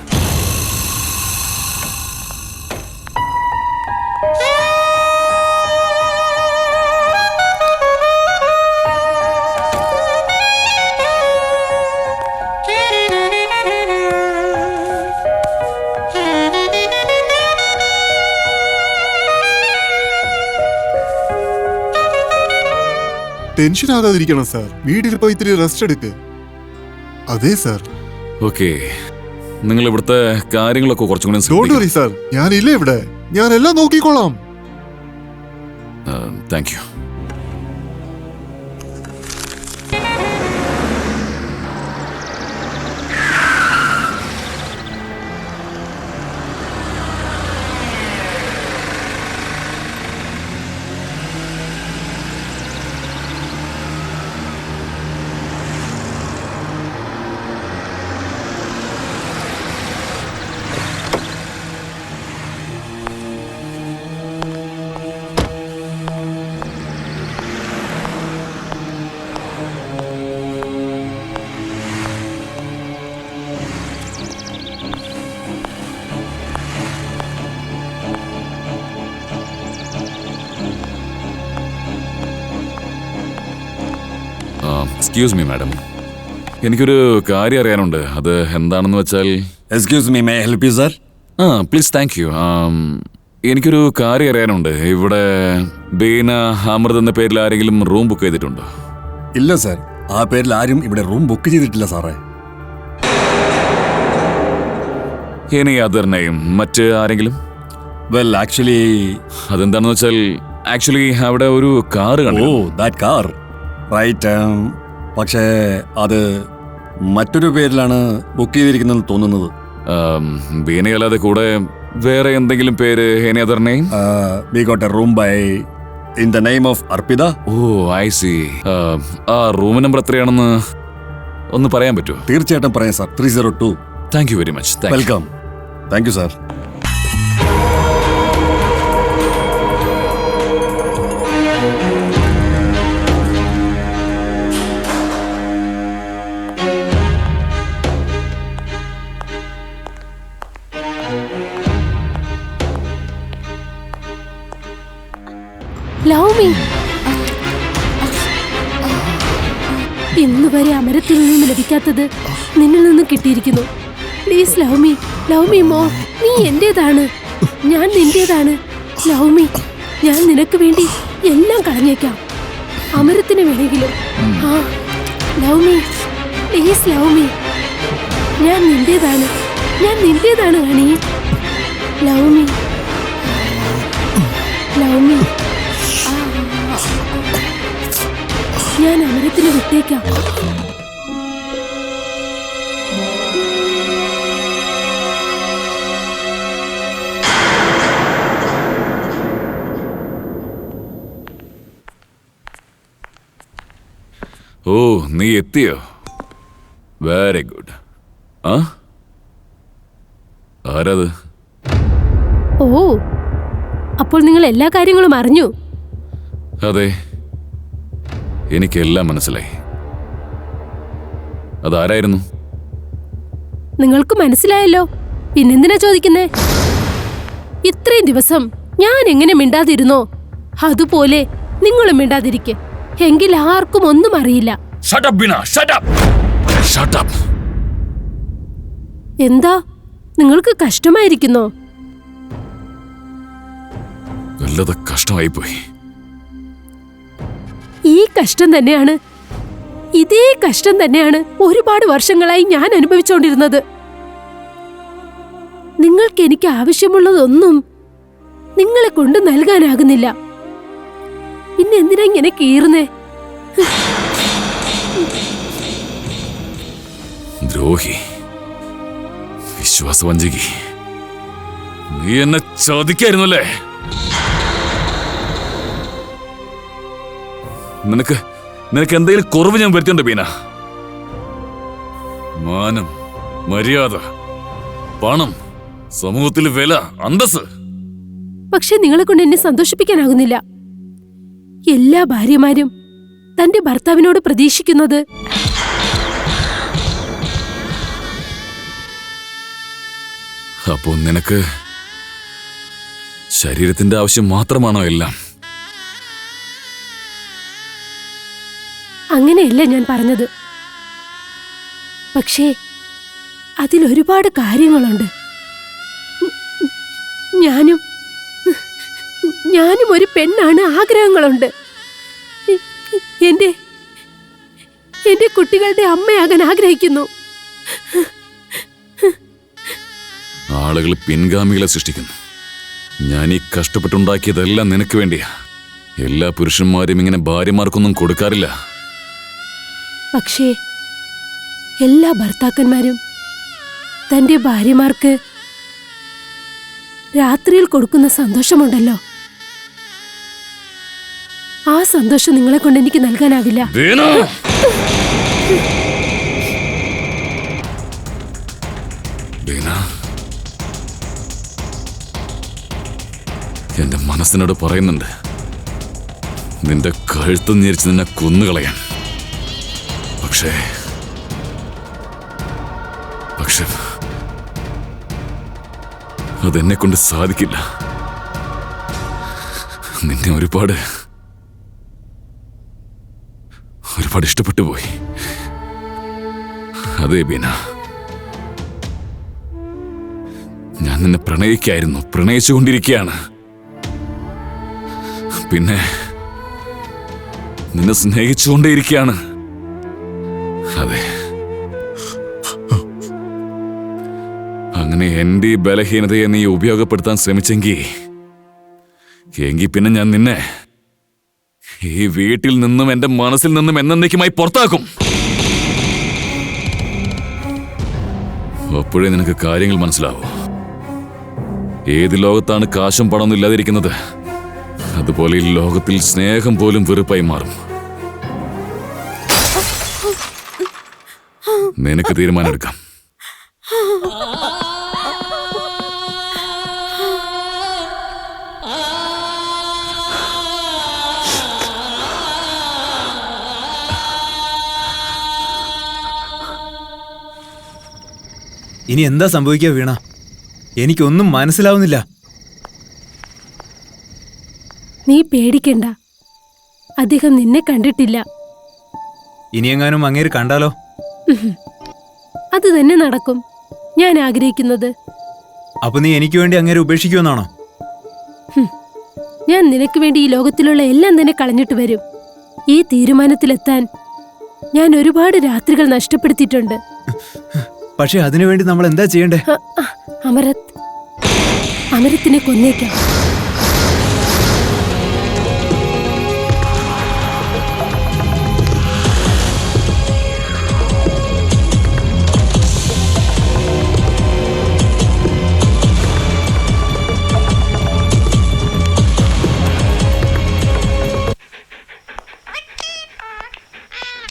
Tension ആകാതിരിക്കണം sir. വീട്ടിലിപ്പോ ഇത്തിരി റെസ്റ്റ് എടുക്ക്. അതെ സാർ. ഓക്കെ, നിങ്ങൾ ഇവിടുത്തെ കാര്യങ്ങളൊക്കെ കുറച്ചും കൂടി ഡോണ്ട് വറി സാർ, ഞാനില്ലേ ഇവിടെ. ഞാൻ എല്ലാം നോക്കിക്കോളാം. Thank you. Excuse me madam, എനിക്കൊരു കാര്യം അറിയാനുണ്ട്. അത് എന്താണെന്ന് വെച്ചാൽ excuse me, may I help you sir? Please, thank you. എനിക്കൊരു കാര്യം അറിയാനുണ്ട്. ഇവിടെ ബീന അമൃത് എന്ന പേരിൽ ആരെങ്കിലും റൂം ബുക്ക് ചെയ്തിട്ടുണ്ടോ? ഇല്ല സർ, ആ പേരിൽ ആരും ഇവിടെ റൂം ബുക്ക് ചെയ്തിട്ടില്ല സാറേ. എനി അതർ നെയിം, മറ്റ് ആരെങ്കിലും? വെൽ ആക്ച്വലി, അതെന്താണെന്ന് വെച്ചാൽ ആക്ച്വലി അവിടെ ഒരു കാറ് കണ്ടു. Oh that car, right. പക്ഷേ അത് മറ്റൊരു പേരിലാണ് ബുക്ക് ചെയ്തിരിക്കുന്നതെന്ന് തോന്നുന്നത്. ബീനയല്ലാതെ കൂടെ വേറെ എന്തെങ്കിലും പേര്? Any other name? We got a room by in the name of Arpita. Oh I see. ആ റൂം നമ്പർ എത്രയാണെന്ന് ഒന്ന് പറയാൻ പറ്റുമോ? തീർച്ചയായിട്ടും പറയാം സാർ. 302. Thank you very much. Welcome. Thank you sir. Love me. ഇന്ന് വരെ അമരത്തിൽ നിന്ന് ലഭിക്കാത്തത് നിന്നിൽ നിന്ന് കിട്ടിയിരിക്കുന്നു. Please love me, love me more. നീ എന്റേതാണ്. ഞാൻ നിന്റേതാണ്. Love me. ഞാൻ നിനക്ക് വേണ്ടി എല്ലാം കളഞ്ഞേക്കാം. അമരത്തിന് വേണമെങ്കിലും. ആ, love me. Please love me. ഞാൻ നിന്റേതാണ്. ഞാൻ നിന്റേതാണ് honey. Love me. Love me. ഞാൻ അമരത്തിന് വിട്ടേക്കാം. ഓ, നീ എത്തിയോ? Very good. ആ, ആരത്? ഓ, അപ്പോൾ നിങ്ങൾ എല്ലാ കാര്യങ്ങളും അറിഞ്ഞു? അതെ, എനിക്കെല്ലാം മനസ്സിലായി. അതാരായിരുന്നു? നിങ്ങൾക്ക് മനസ്സിലായല്ലോ, പിന്നെന്തിനാ ചോദിക്കുന്നേ? ഇത്രയും ദിവസം ഞാൻ എങ്ങനെ മിണ്ടാതിരുന്നോ അതുപോലെ നിങ്ങളും മിണ്ടാതിരിക്കെ. എങ്കിൽ ആർക്കും ഒന്നും അറിയില്ല. Shut up, Bina! Shut up! Shut up! എന്താ, നിങ്ങൾക്ക് കഷ്ടമായിരിക്കുന്നോ? വല്ലാതെ കഷ്ടമായിപ്പോയി. ഈ കഷ്ടം തന്നെയാണ്, ഇതേ കഷ്ടം തന്നെയാണ് ഒരുപാട് വർഷങ്ങളായി ഞാൻ അനുഭവിച്ചുകൊണ്ടിരുന്നത്. നിങ്ങൾക്ക് എനിക്ക് ആവശ്യമുള്ളതൊന്നും നിങ്ങളെ കൊണ്ട് നൽകാനാകുന്നില്ല. പിന്നെ എന്തിനാ ഇങ്ങനെ കീറുന്നേ? ദ്രോഹി, വിശ്വാസവഞ്ചകി, നീ എന്നെ ചതിക്കായിരുന്നല്ലേ? നിനക്ക് എന്തെങ്കിലും കുറവ് ഞാൻ വരുത്തിയുണ്ട് ബീന? മാനം, മര്യാദ, പണം, സമൂഹത്തിൽ വില, അന്തസ്. പക്ഷെ നിങ്ങളെ കൊണ്ട് എന്നെ സന്തോഷിപ്പിക്കാനാകുന്നില്ല. എല്ലാ ഭാര്യമാരും തന്റെ ഭർത്താവിനോട് പ്രതീക്ഷിക്കുന്നത് അപ്പോ നിനക്ക് ശരീരത്തിന്റെ ആവശ്യം മാത്രമാണോ എല്ലാം? അങ്ങനെയല്ല ഞാൻ പറഞ്ഞത്. പക്ഷേ അതിലൊരുപാട് കാര്യങ്ങളുണ്ട്. ഞാനും ഒരു പെണ്ണാണ്. ആഗ്രഹങ്ങളുണ്ട്. എന്റെ കുട്ടികളുടെ അമ്മയാകാൻ ആഗ്രഹിക്കുന്നു. ആളുകൾ പിൻഗാമികളെ സൃഷ്ടിക്കുന്നു. ഞാൻ ഈ കഷ്ടപ്പെട്ടുണ്ടാക്കിയതെല്ലാം നിനക്ക് വേണ്ടിയാ. എല്ലാ പുരുഷന്മാരും ഇങ്ങനെ ഭാര്യമാർക്കൊന്നും കൊടുക്കാറില്ല. പക്ഷേ എല്ലാ ഭർത്താക്കന്മാരും തന്റെ ഭാര്യമാർക്ക് രാത്രിയിൽ കൊടുക്കുന്ന സന്തോഷമുണ്ടല്ലോ, ആ സന്തോഷം നിങ്ങളെ കൊണ്ട് എനിക്ക് നൽകാനാവില്ല. എന്റെ മനസ്സിനോട് പറയുന്നുണ്ട്, നിന്റെ കഴുത്ത് ഞെരിച്ച് നിന്നെ കൊന്നുകളയാൻ. പക്ഷേ അതെന്നെ കൊണ്ട് സാധിക്കില്ല. നിന്നെ ഒരുപാട് ഇഷ്ടപ്പെട്ടു പോയി. അതെ ബീന, ഞാൻ നിന്നെ പ്രണയിച്ചുകൊണ്ടിരിക്കുകയാണ്. പിന്നെ നിന്നെ സ്നേഹിച്ചുകൊണ്ടേയിരിക്കുകയാണ്. അതെ, അങ്ങനെ എന്റെ ഈ ബലഹീനതയെ നീ ഉപയോഗപ്പെടുത്താൻ ശ്രമിച്ചെങ്കിൽ പിന്നെ ഞാൻ നിന്നെ ഈ വീട്ടിൽ നിന്നും എന്റെ മനസ്സിൽ നിന്നും എന്നേക്കുമായി പുറത്താക്കും. അപ്പോഴേ നിനക്ക് കാര്യങ്ങൾ മനസ്സിലാവൂ. ഏത് ലോകത്താണ് കാശും പണമൊന്നും ഇല്ലാതിരിക്കുന്നത്, അതുപോലെ ഈ ലോകത്തിൽ സ്നേഹം പോലും വെറുപ്പായി മാറും. നിനക്ക് തീരുമാനമെടുക്കാം. ഇനി എന്താ സംഭവിക്കുക വീണ? എനിക്കൊന്നും മനസ്സിലാവുന്നില്ല. നീ പേടിക്കണ്ട, അദ്ദേഹം നിന്നെ കണ്ടിട്ടില്ല. ഇനിയെങ്ങാനും അങ്ങേര് കണ്ടാലോ? അത് തന്നെ നടക്കും ഞാൻ ആഗ്രഹിക്കുന്നത്. അപ്പൊ നീ എനിക്ക് വേണ്ടി അങ്ങനെ ഉപേക്ഷിക്കുമെന്നാണോ? ഞാൻ നിനക്ക് വേണ്ടി ഈ ലോകത്തിലുള്ള എല്ലാം തന്നെ കളഞ്ഞിട്ട് വരും. ഈ തീരുമാനത്തിലെത്താൻ ഞാൻ ഒരുപാട് രാത്രികൾ നഷ്ടപ്പെടുത്തിയിട്ടുണ്ട്. പക്ഷെ അതിനുവേണ്ടി നമ്മൾ എന്താ ചെയ്യണ്ടേ? അമരത്തിനെ കൊന്നേക്കാം.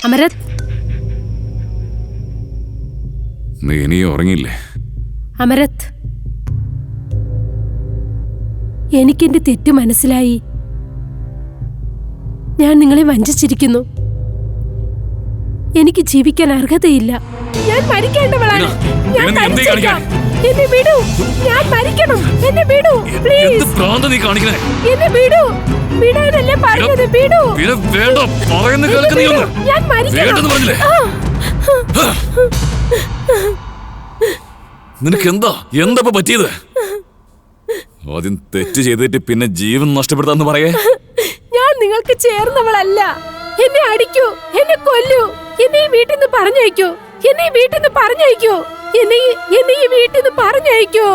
അമരത്, നീ ഇനിയും ഉറങ്ങിയില്ലേ? അമരത്, എനിക്കെന്റെ തെറ്റ് മനസ്സിലായി. ഞാൻ നിങ്ങളെ വഞ്ചിച്ചിരിക്കുന്നു. എനിക്ക് ജീവിക്കാൻ അർഹതയില്ല. ഞാൻ മരിക്കേണ്ടവളാണ്. ഞാൻ മരിച്ചേക്കാം. എന്നെ വിടൂ. ഞാൻ മരിക്കണം. എന്നെ വിടൂ പ്ലീസ്. എന്നെ വിടൂ. വിടാനല്ലേ പറഞ്ഞത്? വിടൂ. ഞാൻ മരിക്കണം. നിനക്ക് എന്താ പറ്റിയത്? ആദ്യം തെറ്റ് ചെയ്തിട്ട് പിന്നെ ജീവൻ നഷ്ടപ്പെടുത്താന്ന് പറയേ. ഞാൻ നിങ്ങൾക്ക് ചേർന്നവളല്ല. എന്നെ അടിക്കൂ, എന്നെ കൊല്ലൂ, എന്നെ ഈ വീട്ടിൽ നിന്ന് പറഞ്ഞയക്കൂ, എന്നെ ഈ വീട്ടിൽ നിന്ന് പറഞ്ഞയക്കൂ, എന്നെ ഈ വീട്ടിൽ നിന്ന് പറഞ്ഞയക്കൂ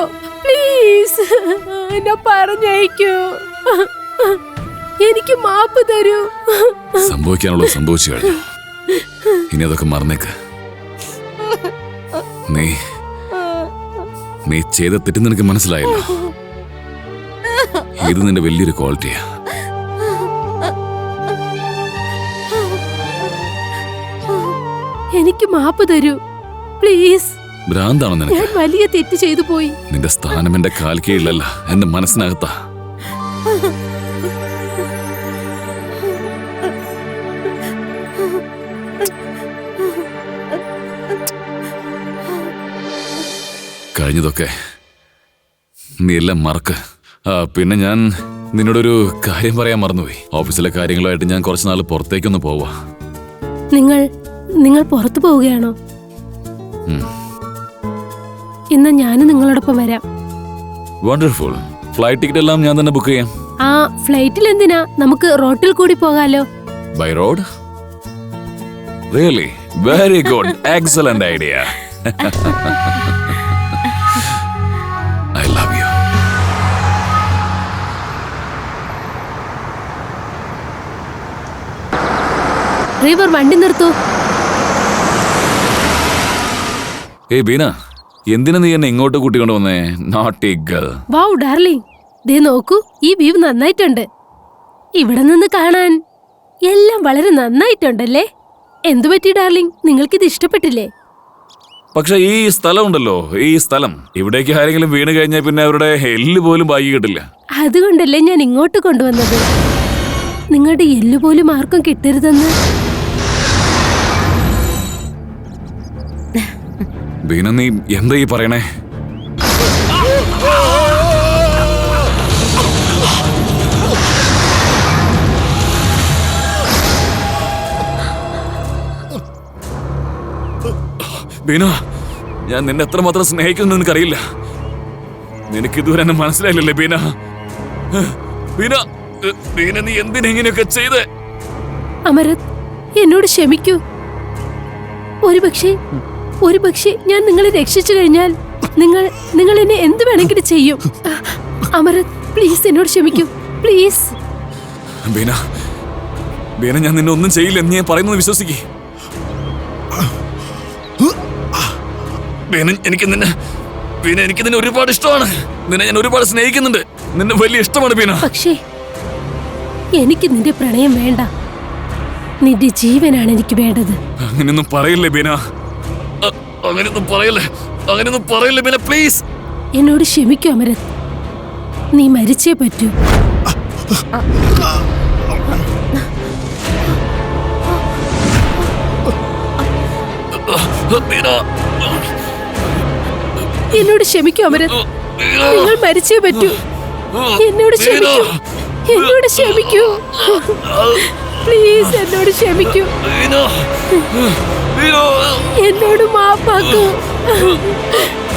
പ്ലീസ്. എന്നെ പറഞ്ഞയക്കൂ. എനിക്ക് മാപ്പ് തരൂ. സംഭവിക്കാനുള്ളത് സംഭവിച്ചു കഴിഞ്ഞു. ഇനി അതൊക്കെ മറന്നേക്ക്. നീ ചെയ്ത തെറ്റ് നിനക്ക് മനസ്സിലായല്ലോ. ഇത് നിന്റെ വലിയൊരു ക്വാളിറ്റിയാ. എനിക്ക് മാപ്പ് തരൂ പ്ലീസ്. ഭ്രാന്താണോ നിനക്ക്? ഞാൻ വലിയ തെറ്റ് ചെയ്തു പോയി. നിന്റെ സ്ഥാനം എന്റെ കാൽ കീഴിലല്ല, എന്റെ മനസ്സിനകത്താ. കഴിഞ്ഞതൊക്കെ നീ എല്ലാം മറക്ക്. പിന്നെ ഞാൻ നിന്നോടൊരു കാര്യം പറയാൻ മറന്നുപോയി. ഓഫീസിലെ കാര്യങ്ങളുമായിട്ട് ഞാൻ കുറച്ച് നാൾ പുറത്തേക്കൊന്ന് പോവാ. നിങ്ങൾ പുറത്തു പോവുകയാണോ? എന്നാ ഞാനും നിങ്ങളോടൊപ്പം വരാം. വണ്ടർഫുൾ. ഫ്ലൈറ്റ് ടിക്കറ്റ് എല്ലാം ഞാൻ തന്നെ ബുക്ക് ചെയ്യാം. ആ ഫ്ലൈറ്റിൽ എന്തിനാ? നമുക്ക് റോട്ടിൽ കൂടി പോകാലോ. By road? Really? Very good. Excellent idea. I love you. Driver വണ്ടി നിർത്തൂ. ഏയ് ബീന, എന്തിനാ നീ എന്നെ ഇങ്ങോട്ട് കൂട്ടിക്കൊണ്ട് വന്നേ? Naughty girl. വൗ ഡാർലിംഗ്, ദേ നോക്കൂ, ഈ വ്യൂ നന്നായിട്ടുണ്ട്. ഇവിടെ നിന്ന് കാണാൻ എല്ലാം വളരെ നന്നായിട്ടുണ്ടല്ലേ? എന്തുപറ്റി ഡാർലിംഗ്, നിങ്ങൾക്കിത് ഇഷ്ടപ്പെട്ടില്ലേ? പക്ഷെ ഈ സ്ഥലം ഉണ്ടല്ലോ, ഈ സ്ഥലം, ഇവിടേക്ക് ആരെങ്കിലും വീണ് കഴിഞ്ഞാൽ പിന്നെ അവരുടെ എല്ല് പോലും ബാക്കി കിട്ടില്ല. അതുകൊണ്ടല്ലേ ഞാൻ ഇങ്ങോട്ട് കൊണ്ടുവന്നത്. നിങ്ങളുടെ എല്ല് പോലും ആർക്കും കിട്ടരുതെന്ന്. ബീന, നീ എന്താ ഈ പറയണേ? ബീന, ഞാൻ നിന്നെ എത്രമാത്രം സ്നേഹിക്കുന്നു എനിക്കറിയില്ല. നിനക്ക് ഇതുവരെ എന്നെ മനസ്സിലായില്ലല്ലേ ബീന? ബീന, ബീന, നീ എന്തിനെങ്ങനെയൊക്കെ ചെയ്തേ? അമരത്, എന്നോട് ക്ഷമിക്കൂ. ഒരുപക്ഷെ ഞാൻ നിങ്ങളെ രക്ഷിച്ചു കഴിഞ്ഞാൽ നിങ്ങൾ എന്നെ എന്ത് വേണമെങ്കിലും ചെയ്യും. അമരത്, പ്ലീസ് എന്നോട് ക്ഷമിക്കൂ പ്ലീസ്. ബീന, ബീന, ഞാൻ നിന്നെ ഒന്നും ചെയ്യില്ല എന്ന് ഞാൻ പറയുന്നത് വിശ്വസിക്കേ. എനിക്ക് നിന്നെ ഒരുപാട് ഇഷ്ടമാണ്. നിന്നെ ഞാൻ ഒരുപാട് സ്നേഹിക്കുന്നുണ്ട്. നിന്നെ വലിയ ഇഷ്ടമാണ് ബീന. പക്ഷേ എനിക്ക് നിന്റെ പ്രണയം വേണ്ട. നിന്റെ ജീവനാണ് എനിക്ക് വേണ്ടത്. അങ്ങനെയൊന്നും പറയില്ലേ ബീന, അങ്ങനെയൊന്നും പറയില്ലേ ബീന, പ്ലീസ്. എന്നോട് ക്ഷമിക്കൂ അമരത്, നീ മരിച്ചേ പറ്റൂ. എന്നോട് ക്ഷമിക്കൂ അമരത്, നിങ്ങൾ മരിച്ചേ പറ്റൂ. എന്നോട് ക്ഷമിക്കൂ പ്ലീസ്. എന്നോട് ക്ഷമിക്കൂ. എന്നോട് മാപ്പാക്കൂ.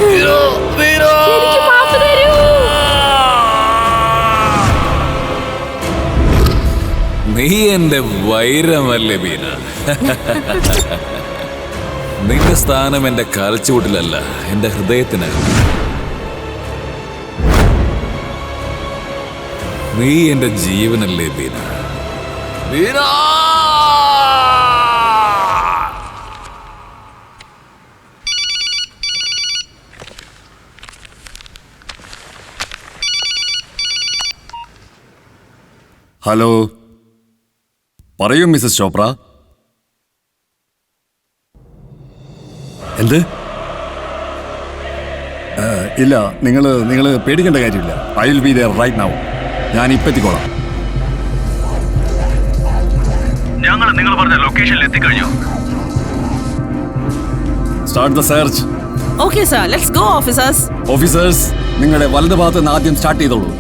എനിക്ക് മാപ്പ് തരൂ. നീ എന്റെ വൈരമല്ലേ ബീന? നിന്റെ സ്ഥാനം എന്റെ കാൽച്ചുവട്ടിലല്ല, എന്റെ ഹൃദയത്തിനകം. നീ എന്റെ ജീവനല്ലേ ബീന? ബീന! ഹലോ, പറയൂ മിസ്സസ് ചോപ്ര. എന്ത്? ഇല്ല, നിങ്ങൾ പേടിക്കേണ്ട കാര്യമില്ല. I will be there right now. ഞാൻ ഇപ്പം എത്തിക്കോളാം. ഞങ്ങൾ നിങ്ങൾ പറഞ്ഞ ലൊക്കേഷനിൽ എത്തിക്കഴിഞ്ഞു. Start the search. Okay, sir. Let's go, officers. Officers, നിങ്ങളുടെ വലത് ഭാഗത്ത് നിന്ന് ആദ്യം സ്റ്റാർട്ട് ചെയ്തോളൂ.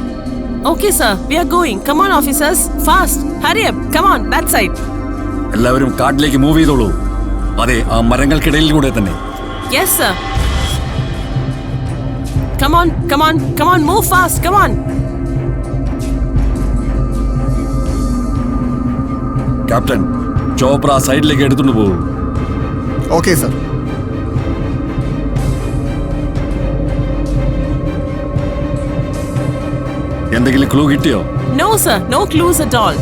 Okay, sir. We are going. Come on, officers. Fast. Hurry up. Come on, that side. എല്ലാവരും കാട്ടിലേക്ക് മൂവ് ചെയ്തോളൂ. അതെ, ആ മരങ്ങൾക്കിടയിൽ കൂടെ തന്നെ. Yes, sir. Come on, come on, come on. Move fast. Come on. Captain, Chopra സൈഡിലേക്ക് എടുത്തുകൊണ്ട് പോകും. Okay sir. എന്തെങ്കിലും ക്ലൂ കിട്ടിയോ? No, sir. No clues at all.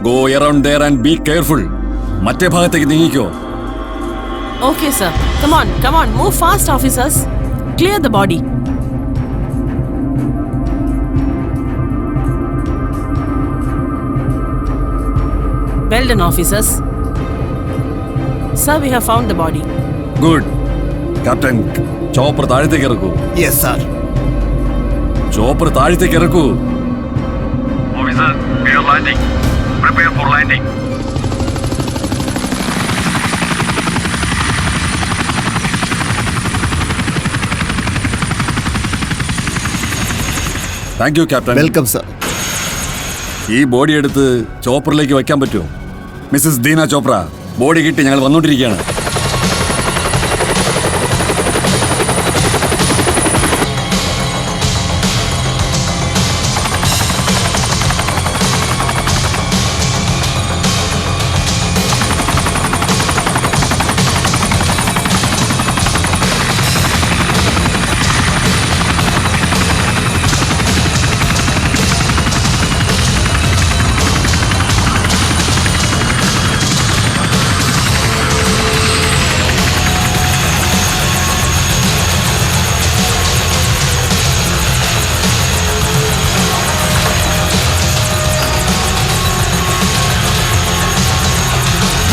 Go around there and be careful. മറ്റേ ഭാഗത്തേക്ക് നീങ്ങിക്കോ. Okay, sir. Come on, come on. Move fast, officers. Clear the body. Well done, officers. Sir, we have found the body. Good. Captain, chopper താഴത്തേക്ക് ഇറക്കൂ. Yes sir. ചോപ്പർ താഴത്തേക്ക് ഇറക്കൂ. Officer, we are landing. Prepare for landing. Thank you captain. Welcome sir. ഈ ബോഡി എടുത്ത് ചോപ്പറിലേക്ക് വയ്ക്കാൻ പറ്റുമോ? മിസ്സസ് ദീന ചോപ്ര, ബോഡി കിട്ടി, ഞങ്ങൾ വന്നുകൊണ്ടിരിക്കുകയാണ്.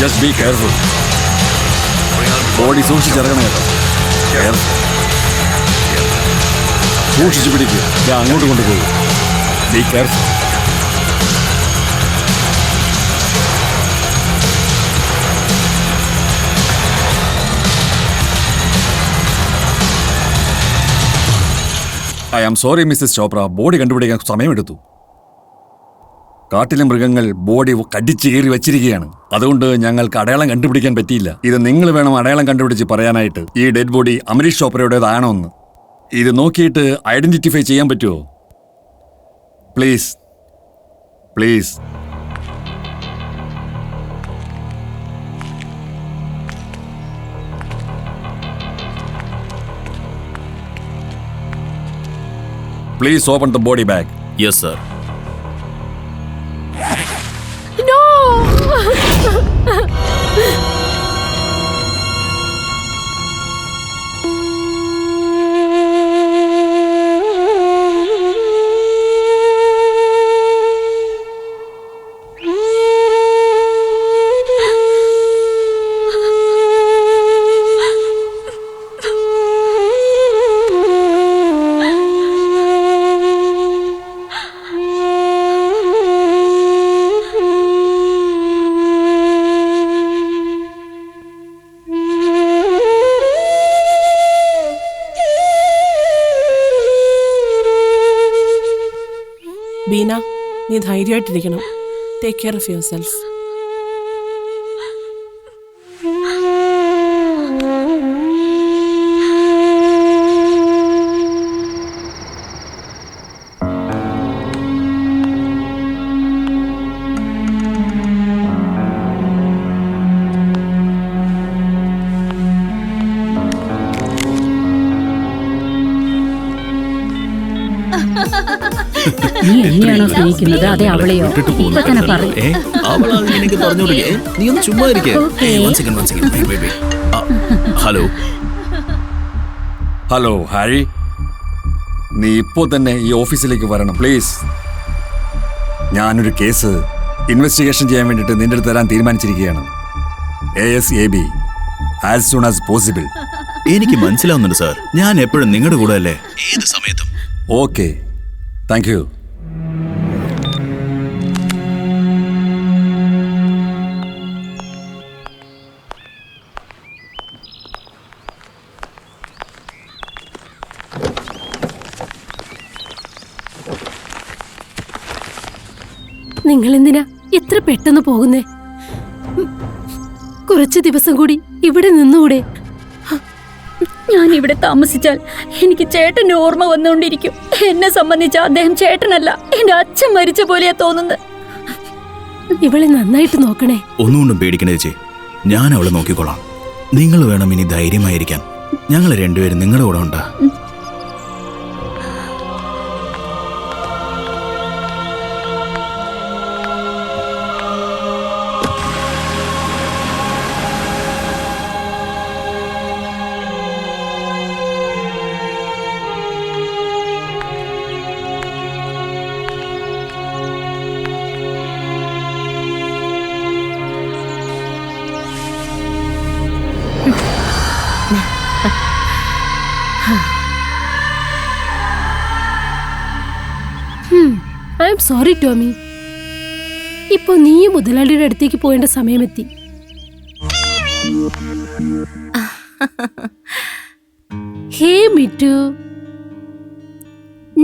Just be careful. ബോഡി സൂക്ഷിച്ചിറങ്ങണം കേട്ടോ. സൂക്ഷിച്ചു പിടിക്കുക. ഞാൻ അങ്ങോട്ട് കൊണ്ടുപോകും. Be careful. I am sorry Mrs Chopra, body കണ്ടുപിടിക്കാൻ സമയമെടുത്തു. കാട്ടിലെ മൃഗങ്ങൾ ബോഡി കടിച്ചു കീറി വെച്ചിരിക്കുകയാണ്. അതുകൊണ്ട് ഞങ്ങൾക്ക് അടയാളം കണ്ടുപിടിക്കാൻ പറ്റിയില്ല. ഇത് നിങ്ങൾ വേണം അടയാളം കണ്ടുപിടിച്ച് പറയാനായിട്ട്. ഈ ഡെഡ് ബോഡി അമരീഷ് ചോപ്രയുടേതാണോ എന്ന് ഇത് നോക്കിയിട്ട് ഐഡന്റിഫൈ ചെയ്യാൻ പറ്റുമോ? Please please. Please open the body bag. Yes, sir. No! Beena, നീ ധൈര്യമായിട്ടിരിക്കണം. Take care of yourself. നീ എന്നെയാണോ സ്നേഹിക്കുന്നത് അതെ അവളെയോ? ഇപ്പൊ തന്നെ പറയും. നീ ഒന്ന് ചുമ്മാ ഇരിക്കേ. ഹലോ ഹലോ ഹാരി, നീ ഇപ്പോൾ തന്നെ ഈ ഓഫീസിലേക്ക് വരണം പ്ലീസ്. ഞാനൊരു കേസ് ഇൻവെസ്റ്റിഗേഷൻ ചെയ്യാൻ വേണ്ടിയിട്ട് നിന്റെ അടുത്ത് തരാൻ തീരുമാനിച്ചിരിക്കുകയാണ്. ASAB as soon as possible. എനിക്ക് മനസ്സിലാവുന്നുണ്ട് സാർ. ഞാൻ എപ്പോഴും നിങ്ങളുടെ കൂടെ അല്ലേ, ഏത് സമയത്തും. Okay, thank you. നിങ്ങൾ എന്തിനാ ഇത്ര പെട്ടെന്ന് പോകുന്നേ? കുറച്ചു ദിവസം കൂടി ഇവിടെ നിന്നുകൂടെ? ഞാൻ ഇവിടെ താമസിച്ചാൽ എനിക്ക് ചേട്ടന്റെ ഓർമ്മ വന്നുകൊണ്ടിരിക്കും. എന്നെ സംബന്ധിച്ച അദ്ദേഹം ചേട്ടനല്ല, എന്റെ അച്ഛൻ മരിച്ച പോലെയാ തോന്നുന്നത്. ഇവളെ നന്നായിട്ട് നോക്കണേ. ഒന്നുകൊണ്ടും പേടിക്കണേ ചേച്ചി, ഞാൻ അവളെ നോക്കിക്കോളാം. നിങ്ങൾ വേണം ഇനി ധൈര്യമായിരിക്കാൻ. ഞങ്ങൾ രണ്ടുപേരും നിങ്ങളുടെ കൂടെ ഉണ്ടാ. I am sorry Tommy. ഇപ്പൊ നീ മുതലാളിയുടെ അടുത്തേക്ക് പോയേണ്ട സമയമെത്തി. ഹേ മിറ്റു,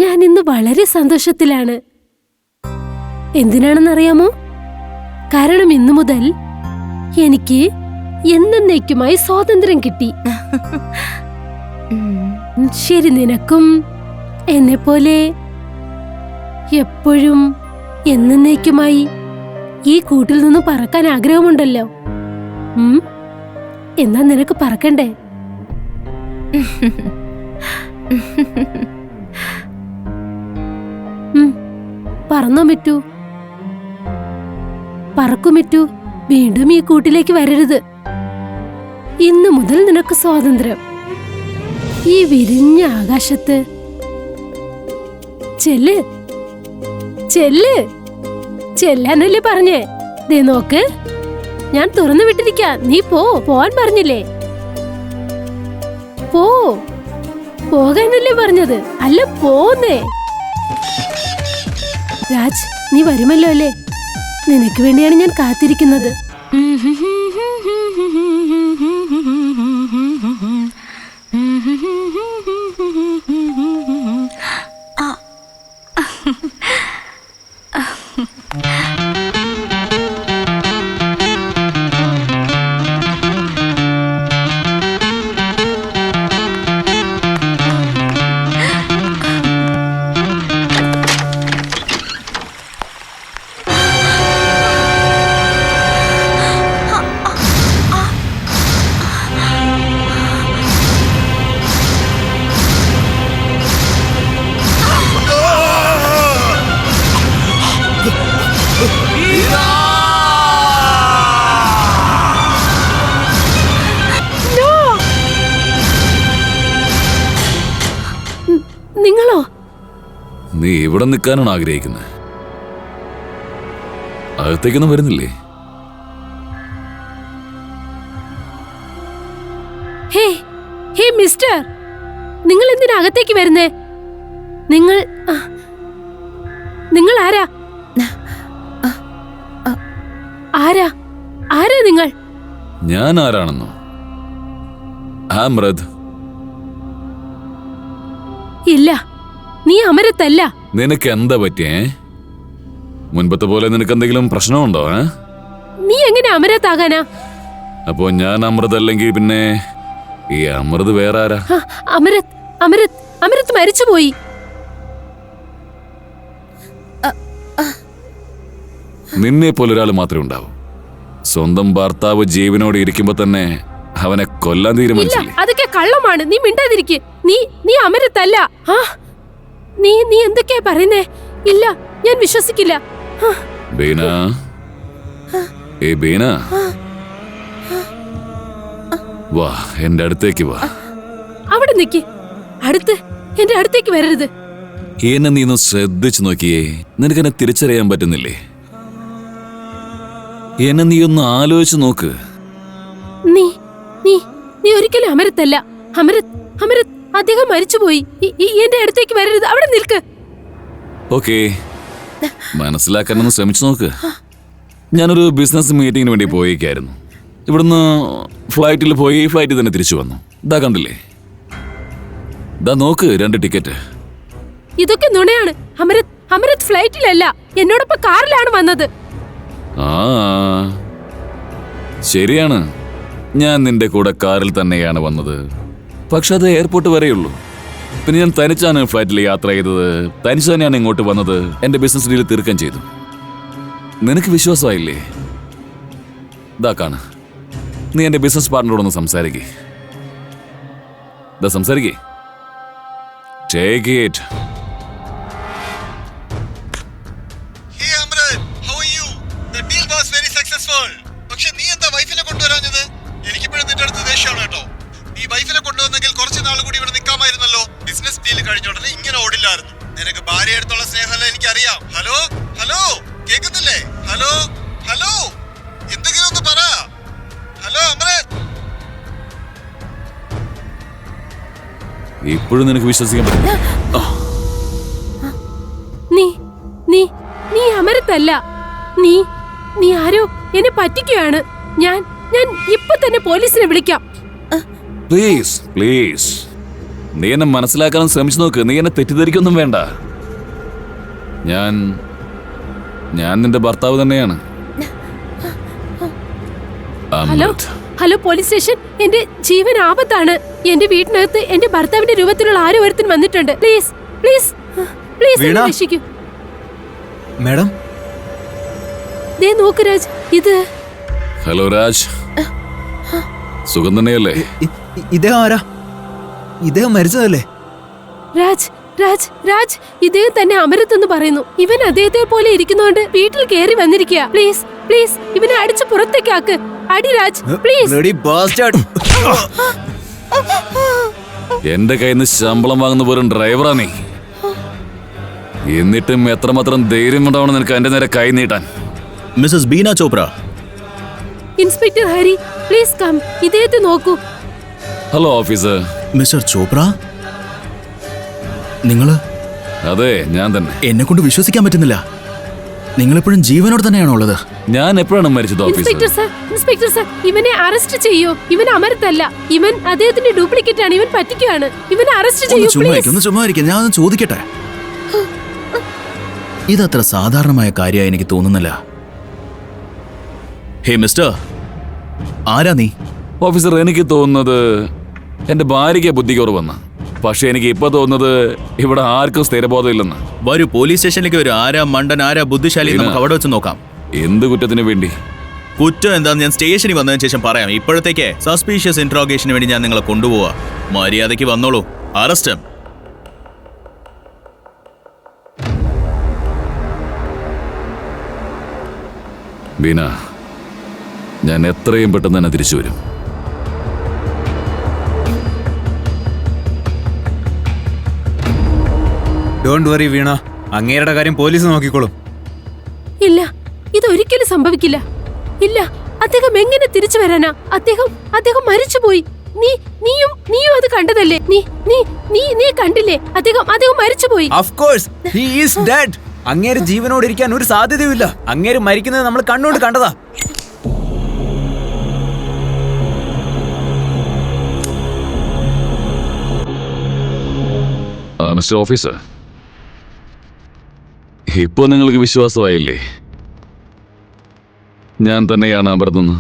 ഞാൻ ഇന്ന് വളരെ സന്തോഷത്തിലാണ്. എന്തിനാണെന്നറിയാമോ? കാരണം ഇന്നു മുതൽ എനിക്ക് എന്നേക്കുമായി സ്വാതന്ത്ര്യം കിട്ടി. ശരി, നിനക്കും എന്നെ പോലെ എപ്പോഴും എന്നേക്കുമായി ഈ കൂട്ടിൽ നിന്ന് പറക്കാൻ ആഗ്രഹമുണ്ടല്ലോ. എന്നാ നിനക്ക് പറക്കണ്ടേ? പറന്നോ മിറ്റു, പറക്കു മിറ്റു. വീണ്ടും ഈ കൂട്ടിലേക്ക് വരരുത്. ഇന്നു മുതൽ നിനക്ക് സ്വാതന്ത്ര്യം. ഈ വിരിഞ്ഞ ആകാശത്ത് ചെല്ല് ചെല്ല്. ചെല്ലാനല്ലേ പറഞ്ഞേ? ദേ നോക്ക്, ഞാൻ തുറന്നു വിട്ടിരിക്കാം. നീ പോവാൻ പറഞ്ഞില്ലേ? പോകാനല്ലേ പറഞ്ഞത്? അല്ല, പോന്നേ. രാജ്, നീ വരുമല്ലോ അല്ലേ? നിനക്ക് വേണ്ടിയാണ് ഞാൻ കാത്തിരിക്കുന്നത്. നിങ്ങളോ? നീ ഇവിടെ നിൽക്കാനാണ് ആഗ്രഹിക്കുന്നത്? അകത്തേക്കൊന്നും വരുന്നില്ലേ? ഹേ മിസ്റ്റർ, നിങ്ങൾ എന്തിനാ അകത്തേക്ക് വരുന്നേ? നിങ്ങൾ ആരാ? ആരാ നിങ്ങൾ? ഞാൻ ആരാണെന്നോ? അമരത്. ഇല്ല, നീ അമരത്തല്ല. നിനക്ക് എന്താ പറ്റിയേ? മുൻപത്തെ പോലെ നിനക്ക് എന്തെങ്കിലും പ്രശ്നമുണ്ടോ? നീ എങ്ങനെ അമരത്താകാനാ? അപ്പോ ഞാൻ അമൃത് അല്ലെങ്കിൽ പിന്നെ ഈ അമൃത് വേറെ ആരാ? അമരത് അമരത് അമരത് മരിച്ചുപോയി. നിന്നെ പോലെ ഒരാൾ മാത്രമേ ഉണ്ടാവൂ. സ്വന്തം ഭർത്താവ് ജീവനോടെ ഇരിക്കുമ്പോ തന്നെ അവനെ കൊല്ലാൻ ഇല്ല, തീരുമാനിച്ചില്ലേ? അതൊക്കെ കള്ളമാണ്. നീ മിണ്ടാതിരിക്കെ. നീ അമരത്തല്ല. നീ എന്തൊക്കെയാ പറയുന്നേ? ഇല്ല, ഞാൻ വിശ്വസിക്കില്ല. ബീന, ഏ ബീന, വാ എന്റെ അടുത്തേക്ക് വാ. അവിടെ നിക്ക്. എന്റെ അടുത്തേക്ക് വരരുത്. എന്നെ നീ ഒന്ന് ശ്രദ്ധിച്ചു നോക്കിയേ. നിനക്കെന്നെ തിരിച്ചറിയാൻ പറ്റുന്നില്ലേ? എന്നെ നീ ഒന്ന് ആലോചിച്ച് നോക്ക്. നീ ഒരിക്കലും അമരത്തല്ല. അമരത് അദ്ദേഹം മരിച്ചുപോയി. എന്റെ അടുത്തേക്ക് വരരുത്. അവിടെ നിൽക്ക്. ഓക്കേ, മനസ്സിലാക്കാനൊന്ന് ശ്രമിച്ചു നോക്ക്. ഞാനൊരു ബിസിനസ് മീറ്റിങ്ങിന് വേണ്ടി പോയേക്കായിരുന്നു. ഇവിടുന്ന് ഫ്ലൈറ്റിൽ പോയി ഫ്ലൈറ്റിൽ തന്നെ തിരിച്ചു വന്നു. ഇതാ കണ്ടില്ലേ? ഇതാ നോക്ക്, 2 ടിക്കറ്റ്. ഇതൊക്കെ നുണയാണ്. അമരത് ഫ്ലൈറ്റിലല്ല, എന്നോടൊപ്പം കാറിലാണ് വന്നത്. ആ ശരിയാണ്, ഞാൻ നിന്റെ കൂടെ കാറിൽ തന്നെയാണ് വന്നത്. പക്ഷെ അത് എയർപോർട്ട് വരെയുള്ളൂ. പിന്നെ ഞാൻ തനിച്ചാണ് ഫ്ലൈറ്റിൽ യാത്ര ചെയ്തത്. തനിച്ച് തന്നെയാണ് ഇങ്ങോട്ട് വന്നത്. എന്റെ ബിസിനസ് ഡീൽ തീർക്കാൻ ചെയ്തു. നിനക്ക് വിശ്വാസമായില്ലേ? ഇതാ കാണ, നീ എന്റെ ബിസിനസ് പാർട്ണറോടൊന്ന് സംസാരിക്കേ. സംസാരിക്കേ. Take it. പക്ഷെ നീ എന്താ വൈഫിനെ കൊണ്ടുവരാഞ്ഞത്? എനിക്കിപ്പോഴും നിന്റെ അടുത്ത് ദേഷ്യമാണ് കേട്ടോ. നീ വൈഫിനെ കൊണ്ടുവന്നെങ്കിൽ കുറച്ച് നാൾ കൂടി ഇവിടെ നിൽക്കാമായിരുന്നല്ലോ. ബിസിനസ് ഡീൽ കഴിഞ്ഞ ഉടനെ ഇങ്ങനെ ഓടില്ലായിരുന്നു. നിനക്ക് ഭാര്യ അടുത്തുള്ള സ്നേഹമല്ല, എനിക്കറിയാം. ഹലോ ഹലോ, കേൾക്കുന്നില്ലേ? ഹലോ ഹലോ, എന്തെങ്കിലും ഒന്ന് പറ. ഹലോ അമരത്. ഇപ്പോഴും നിനക്ക് വിശ്വസിക്കാൻ പറ്റില്ല. നീ അമരത്തല്ല. നീ ആരോ എന്നെ പറ്റിക്കുകയാണ്. ഞാൻ ഇപ്പൊ തന്നെ പോലീസിനെ വിളിക്കാം. പ്ലീസ് നീ എന്നെ മനസ്സിലാക്കാൻ ശ്രമിച്ചു നോക്ക്. നീ എന്നെ തെറ്റിദ്ധരിക്കൊന്നും വേണ്ട. ഞാൻ നിന്റെ ഭർത്താവ് തന്നെയാണ്. Hello police station. എന്റെ ജീവൻ ആപത്താണ്. എന്റെ വീട്ടിനകത്ത് എന്റെ ഭർത്താവിന്റെ രൂപത്തിലുള്ള ആരോ ഒരുത്തൻ വന്നിട്ടുണ്ട്. പ്ലീസ് പ്ലീസ് പ്ലീസ് രക്ഷിക്കൂ. മാഡം, ദേ നോക്ക് രാജ്, ഇത്. ഹലോ രാജ്, സുഖം തന്നെയല്ലേ? ഇദ്ദേഹം ആരാ? ഇദ്ദേഹം മരിച്ചതല്ലേ? രാജ് ഇദ്ദേഹം തന്നെ അമരത് എന്ന് പറയുന്നു. ഇവൻ അദ്ദേഹത്തെ പോലെ ഇരിക്കുന്നോണ്ട് വീട്ടിൽ കയറി വന്നിരിക്കുക. പ്ലീസ് ഇവനെ അടിച്ച് പുറത്തേക്കാക്ക്. അടി രാജ്, പ്ലീസ്. എന്റെ കയ്യിൽ നിന്ന് ശമ്പളം വാങ്ങുന്ന പോലും ഡ്രൈവറാ നീ. എന്നിട്ടും എത്രമാത്രം ധൈര്യം ഉണ്ടാവണം നിനക്ക് എന്റെ നേരെ കൈ നീട്ടാൻ? Mrs Beena Chopra. Inspector Hari, please come. ഇദ്ദേഹത്തെ നോക്കൂ. Hello officer. മിസ്റ്റർ ചോപ്ര, നിങ്ങള്? അതെ, ഞാൻ തന്നെ. എന്നെ കൊണ്ട് വിശ്വസിക്കാൻ പറ്റുന്നില്ല. നിങ്ങളെപ്പോഴും ജീവനോട് തന്നെയാണോ ഉള്ളത്? ഞാൻ എപ്പോഴാണ് മരിച്ചത് ഓഫീസർ? ഇൻസ്പെക്ടർ സർ, ഇവനെ അറസ്റ്റ് ചെയ്യൂ. ഇവൻ അമരത്തല്ല. ഇവൻ അദ്ദേഹത്തിന്റെ ഡ്യൂപ്ലിക്കേറ്റ് ആണ്. ഇവൻ പറ്റിക്കുകയാണ്. ഇവനെ അറസ്റ്റ് ചെയ്യൂ. ചുമ്മാ ഞാൻ ചോദിക്കട്ടെ. ഇതത്ര സാധാരണമായ കാര്യമായി എനിക്ക് തോന്നുന്നില്ല. ഹേ മിസ്റ്റർ, ആരാ നീ? ഓഫീസർ, എനിക്ക് തോന്നുന്നത് എന്റെ ഭാര്യയ്ക്ക് ബുദ്ധി കുറവെന്ന്. പക്ഷെ എനിക്ക് ഇപ്പൊ തോന്നുന്നത് ഇവിടെ ആർക്കും സ്ഥിരബോധം ഇല്ലെന്ന്. വരൂ, പോലീസ് സ്റ്റേഷനിലേക്ക് വരും. ആരാ മണ്ടൻ, ആരാ ബുദ്ധിശാലി, നമുക്ക് അവിടെ വെച്ച് നോക്കാം. എന്ത് കുറ്റത്തിന് വേണ്ടി? കുറ്റം എന്താന്ന് ഞാൻ സ്റ്റേഷനിൽ വന്നതിന് ശേഷം പറയാം. ഇപ്പോഴത്തേക്ക് സസ്പീഷ്യസ് ഇന്ററോഗേഷന് വേണ്ടി ഞാൻ നിങ്ങളെ കൊണ്ടുപോവാ. മര്യാദയ്ക്ക് വന്നോളൂ. അറസ്റ്റ്. ബീന, ഞാൻ എത്രയും പെട്ടെന്ന് തന്നെ തിരിച്ചു വരും. ഡോണ്ട് വറി വീണ, അങ്ങേരുടെ കാര്യം പോലീസ് നോക്കിക്കോളും. ഇല്ല, ഇതൊരിക്കലും സംഭവിക്കില്ല. ഇല്ല, അദ്ദേഹം എങ്ങനെ തിരിച്ചു വരാനാ? അദ്ദേഹം മരിച്ചുപോയി. നീയും അത് കണ്ടതല്ലേ? നീ കണ്ടില്ലേ? അദ്ദേഹം മരിച്ചുപോയി. Of course he is dead. അങ്ങേര് ജീവനോട് ഇരിക്കാൻ ഒരു സാധ്യതയുമില്ല. അങ്ങേര് മരിക്കുന്നത് നമ്മൾ കണ്ണുകൊണ്ട് കണ്ടതാ. മിസ്റ്റർ ഓഫീസർ, ഇപ്പോ നിങ്ങൾക്ക് വിശ്വാസമായില്ലേ? ഞാൻ തന്നെയാണ് അമർന്നെന്ന്.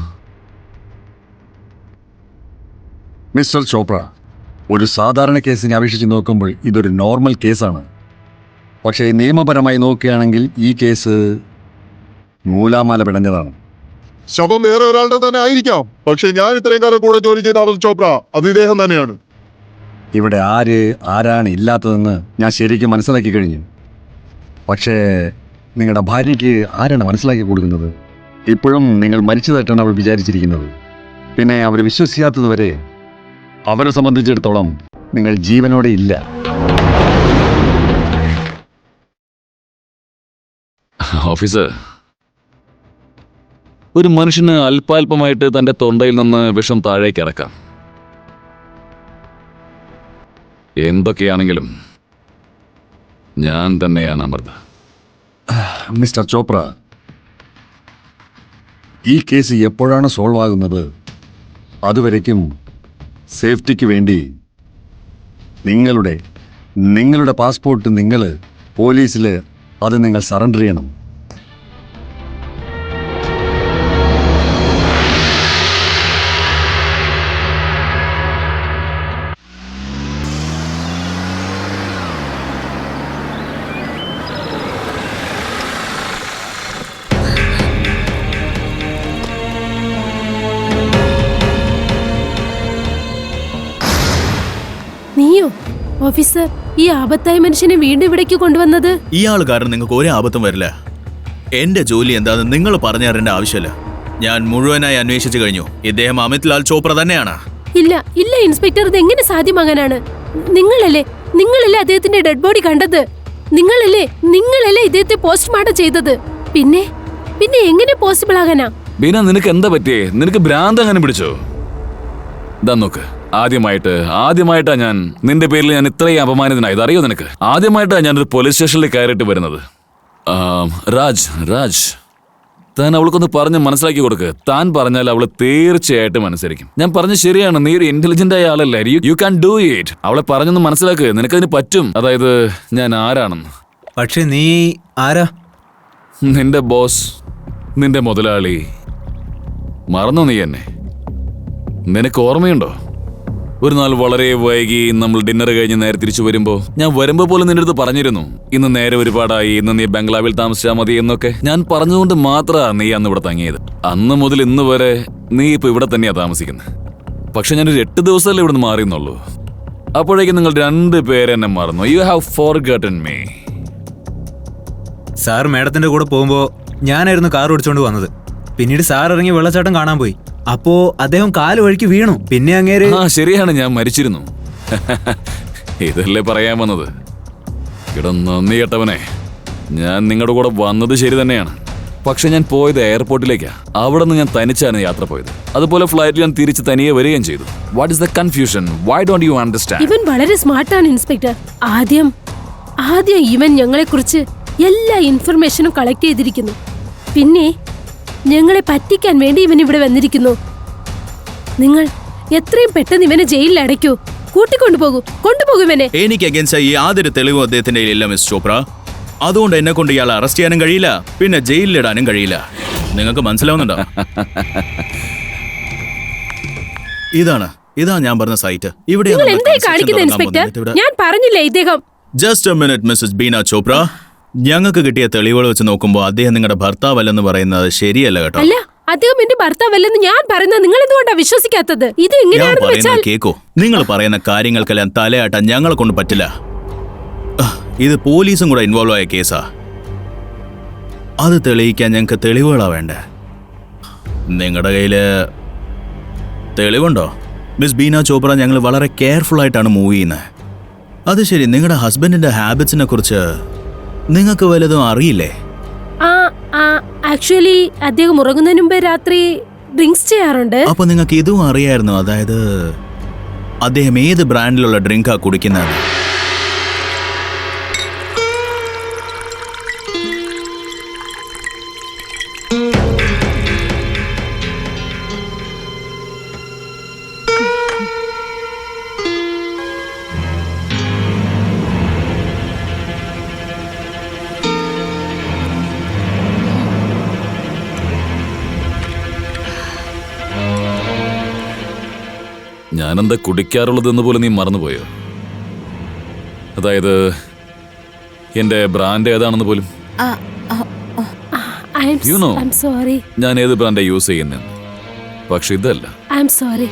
മിസ്റ്റർ ചോപ്ര, ഒരു സാധാരണ കേസിനെ അപേക്ഷിച്ച് നോക്കുമ്പോൾ ഇതൊരു നോർമൽ കേസാണ്. പക്ഷേ നിയമപരമായി നോക്കുകയാണെങ്കിൽ ഈ കേസ് നൂലാമാല പിടഞ്ഞതാണ്. ശവം വേറെ ഒരാളുടെ തന്നെ ആയിരിക്കാം, പക്ഷെ ഞാൻ ഇത്രയും കാലം കൂടെ ജോലി ചെയ്ത അമൃത് ചോപ്ര അത് ഇദ്ദേഹം തന്നെയാണ്. ഇവിടെ ആരാണ് ഇല്ലാത്തതെന്ന് ഞാൻ ശരിക്കും മനസ്സിലാക്കി കഴിഞ്ഞു. പക്ഷേ നിങ്ങളുടെ ഭാര്യയ്ക്ക് ആരാണ് മനസ്സിലാക്കി കൊടുക്കുന്നത്? ഇപ്പോഴും നിങ്ങൾ മരിച്ചതായിട്ടാണ് അവർ വിചാരിച്ചിരിക്കുന്നത്. പിന്നെ അവർ വിശ്വസിക്കാത്തതുവരെ അവരെ സംബന്ധിച്ചിടത്തോളം നിങ്ങൾ ജീവനോടെ ഇല്ല. ഓഫീസർ, ഒരു മനുഷ്യന് അല്പാൽപമായിട്ട് തന്റെ തൊണ്ടയിൽ നിന്ന് വിഷം താഴേക്ക് ഇറക്കാം. എന്തൊക്കെയാണെങ്കിലും ഞാൻ തന്നെയാണ് അമൃത. മിസ്റ്റർ ചോപ്ര, ഈ കേസ് എപ്പോഴാണ് സോൾവ് ആകുന്നത് അതുവരയ്ക്കും സേഫ്റ്റിക്ക് വേണ്ടി നിങ്ങളുടെ പാസ്പോർട്ട് നിങ്ങൾ പോലീസിൽ അത് നിങ്ങൾ സറണ്ടർ ചെയ്യണം. നീയോ ഓഫീസർ ഈ ആപത്തായ മനുഷ്യനെ വീണ്ടും ഇവിടേക്ക് കൊണ്ടുവന്നത്? ഇയാൾ കാരണം നിങ്ങൾക്ക് ഒരു ആപത്തും വരില്ല. എന്റെ ജോലി എന്താണെന്ന് നിങ്ങൾ പറഞ്ഞു തരേണ്ട ആവശ്യമില്ല. ഞാൻ മുഴുവനായി അന്വേഷിച്ചു കഴിഞ്ഞു. ഇദ്ദേഹം അമിത് ലാൽ ചോപ്ര തന്നെയാണ്. ഇല്ല ഇല്ല ഇൻസ്പെക്ടർ, ഇത് എങ്ങനെ സാധ്യമാകാനാണ്? നിങ്ങളല്ലേ അദ്ദേഹത്തിന്റെ ഡെഡ് ബോഡി കണ്ടത്? നിങ്ങളല്ലേ ഇദ്ദേഹത്തെ പോസ്റ്റ്മോർട്ടം ചെയ്തത്? പിന്നെ എങ്ങനെ പോസിബിൾ ആകാനാ? ബീന, നിനക്ക് എന്താ പറ്റിയേ? നിനക്ക് ഭ്രാന്ത് അങ്ങനെ പിടിച്ചോ? ഇതാ നോക്ക്, ആദ്യമായിട്ടാ ഞാൻ നിന്റെ പേരിൽ ഞാൻ ഇത്രയും അപമാനിതനായത്. അറിയോ നിനക്ക്? ആദ്യമായിട്ടാ ഞാനൊരു പോലീസ് സ്റ്റേഷനിൽ കയറിയിട്ട് വരുന്നത്. രാജ് താൻ അവൾക്കൊന്ന് പറഞ്ഞ് മനസ്സിലാക്കി കൊടുക്ക്. താൻ പറഞ്ഞാൽ അവള് തീർച്ചയായിട്ടും അനുസരിക്കും. ഞാൻ പറഞ്ഞ ശരിയാണ്, നീ ഒരു ഇന്റലിജന്റ് ആയ ആളല്ലേ. You can do it. അവളെ പറഞ്ഞൊന്ന് മനസ്സിലാക്ക്, നിനക്കതിന് പറ്റും. അതായത് ഞാൻ ആരാണെന്ന്. പക്ഷെ നീ ആരാ? നിന്റെ ബോസ്, നിന്റെ മുതലാളി. മറന്നോ നീ എന്നെ? നിനക്ക് ഓർമ്മയുണ്ടോ? ഒരു നാൾ വളരെ വൈകി നമ്മൾ ഡിന്നർ കഴിഞ്ഞ് നേരെ തിരിച്ചു വരുമ്പോൾ ഞാൻ വരുമ്പോൾ പോലും നിന്റെ അടുത്ത് പറഞ്ഞിരുന്നു, ഇന്ന് നേരെ ഒരുപാടായി, ഇന്ന് നീ ബംഗ്ലാവിൽ താമസിച്ചാൽ മതി എന്നൊക്കെ. ഞാൻ പറഞ്ഞതുകൊണ്ട് മാത്രമാണ് നീ അന്ന് ഇവിടെ തങ്ങിയത്. അന്ന് മുതൽ ഇന്ന് വരെ നീ ഇപ്പൊ ഇവിടെ തന്നെയാ താമസിക്കുന്നത്. പക്ഷെ ഞാനൊരു 8 ദിവസമല്ലേ ഇവിടുന്ന് മാറിയെന്നുള്ളൂ. അപ്പോഴേക്കും നിങ്ങൾ 2 പേരെന്നെ മറന്നു. You have forgotten me. Sir മേഡത്തിന്റെ കൂടെ പോകുമ്പോ ഞാനായിരുന്നു കാർ ഓടിച്ചോണ്ട് വന്നത്. പിന്നീട് സാർ ഇറങ്ങി വെള്ളച്ചാട്ടം കാണാൻ പോയി. അപ്പോ അദ്ദേഹം കാല് വഴിക്ക് വീണു. പിന്നെ അങ്ങേര് ശരിയാണ്, ഞാൻ മരിച്ചിരുന്നു. ഇതല്ലേ പറയാൻ വന്നത്. ഇവിടെ നന്ദി കേട്ടവനെ, ഞാൻ നിങ്ങളുടെ കൂടെ വന്നത് ശരി തന്നെയാണ്. പക്ഷെ ഞാൻ പോയത് എയർപോർട്ടിലേക്കാ. അവിടെ നിന്ന് ഞാൻ തനിച്ചാണ് യാത്ര പോയത്. അതുപോലെ ഫ്ലൈറ്റിൽ ഞാൻ തിരിച്ച് തനിയെ വരികയും ചെയ്തു. What is the confusion? Why don't you understand? ഇവൻ വളരെ സ്മാർട്ടാണ് ഇൻസ്പെക്ടർ. ആദ്യം ഇവൻ ഞങ്ങളെക്കുറിച്ച് എല്ലാ ഇൻഫർമേഷനും കളക്ട് ചെയ്തിരിക്കുന്നു. പിന്നെ ഞങ്ങളെ പറ്റിക്കാൻ വേണ്ടി ഇവൻ ഇവിടെ വന്നിരിക്കുന്നു. നിങ്ങൾ എത്രയും പെട്ടെന്ന് ഇവനെ ജയിലിൽ അടയ്ക്കൂ. കൊണ്ടുപോകൂ ഇവനെ. എനിക്ക് അഗൈൻസ്റ്റ് യാതൊരു തെളിവും അദ്ദേഹത്തിന്റെ കയ്യിലില്ല മിസ് ചോപ്ര. അതുകൊണ്ട് എന്നെ കൊണ്ട് ഇയാളെ അറസ്റ്റ് ചെയ്യാനും കഴിയില്ല, പിന്നെ ജയിലിലിടാനും കഴിയില്ല. നിങ്ങൾക്ക് മനസ്സിലാവുന്നുണ്ടോ? ഇതാ ഞാൻ പറഞ്ഞ സൈറ്റ്. ഇവിടെ ഞാൻ പറഞ്ഞില്ലേ ഇദ്ദേഹം. Just a minute Mrs Beena Chopra. ഞങ്ങൾക്ക് കിട്ടിയ തെളിവുകൾ വെച്ച് നോക്കുമ്പോൾ അദ്ദേഹം നിങ്ങളുടെ ഭർത്താവല്ലെന്ന് പറയുന്നത് ശരിയല്ല കേട്ടോ. അല്ല, അദ്ദേഹം എന്റെ ഭർത്താവല്ലെന്ന് ഞാൻ പറയുന്നത് നിങ്ങൾ എന്തുകൊണ്ടാണ് വിശ്വസിക്കാത്തത്? ഇത് എങ്ങനെയാണെന്ന് വെച്ചാൽ കേക്കോ, നിങ്ങൾ പറയുന്ന കാര്യങ്ങൾക്കെല്ലാം തലയാട്ടാൻ ഞങ്ങളെ കൊണ്ട് പറ്റില്ല. ഇത് പോലീസും കൂടെ ഇൻവോൾവ് ആയ കേസാ. അത് തെളിയിക്കാൻ ഞങ്ങൾക്ക് തെളിവുകളാ വേണ്ടേ. നിങ്ങളുടെ കയ്യില് തെളിവുണ്ടോ? മിസ് ബീന ചോപ്ര, ഞങ്ങൾ വളരെ കെയർഫുൾ ആയിട്ടാണ് മൂവ് ചെയ്യുന്നത്. അത് ശരി, നിങ്ങളുടെ ഹസ്ബൻഡിന്റെ ഹാബിറ്റ്സിനെ കുറിച്ച് നിങ്ങൾക്ക് വല്ലതും അറിയില്ലേ? ആക്ച്വലി അദ്ദേഹം ഉറങ്ങുന്നതിന് മുമ്പേ രാത്രി ഡ്രിങ്ക്സ് ചെയ്യാറുണ്ട്. അപ്പൊ നിങ്ങൾക്ക് ഇതും അറിയായിരുന്നു? അതായത് അദ്ദേഹം ഏത് ബ്രാൻഡിലുള്ള ഡ്രിങ്കാ കുടിക്കുന്നത്? ഞാനെന്താ കുടിക്കാറുള്ളതെന്ന് പോലും നീ മറന്നുപോയോ? അതായത് എന്റെ ബ്രാൻഡ് ഏതാണെന്ന് പോലും. You know. I'm sorry. ഞാൻ ഏത് ബ്രാൻഡാ യൂസ് ചെയ്യുന്നെന്ന്. പക്ഷെ ഇതല്ല. I'm sorry.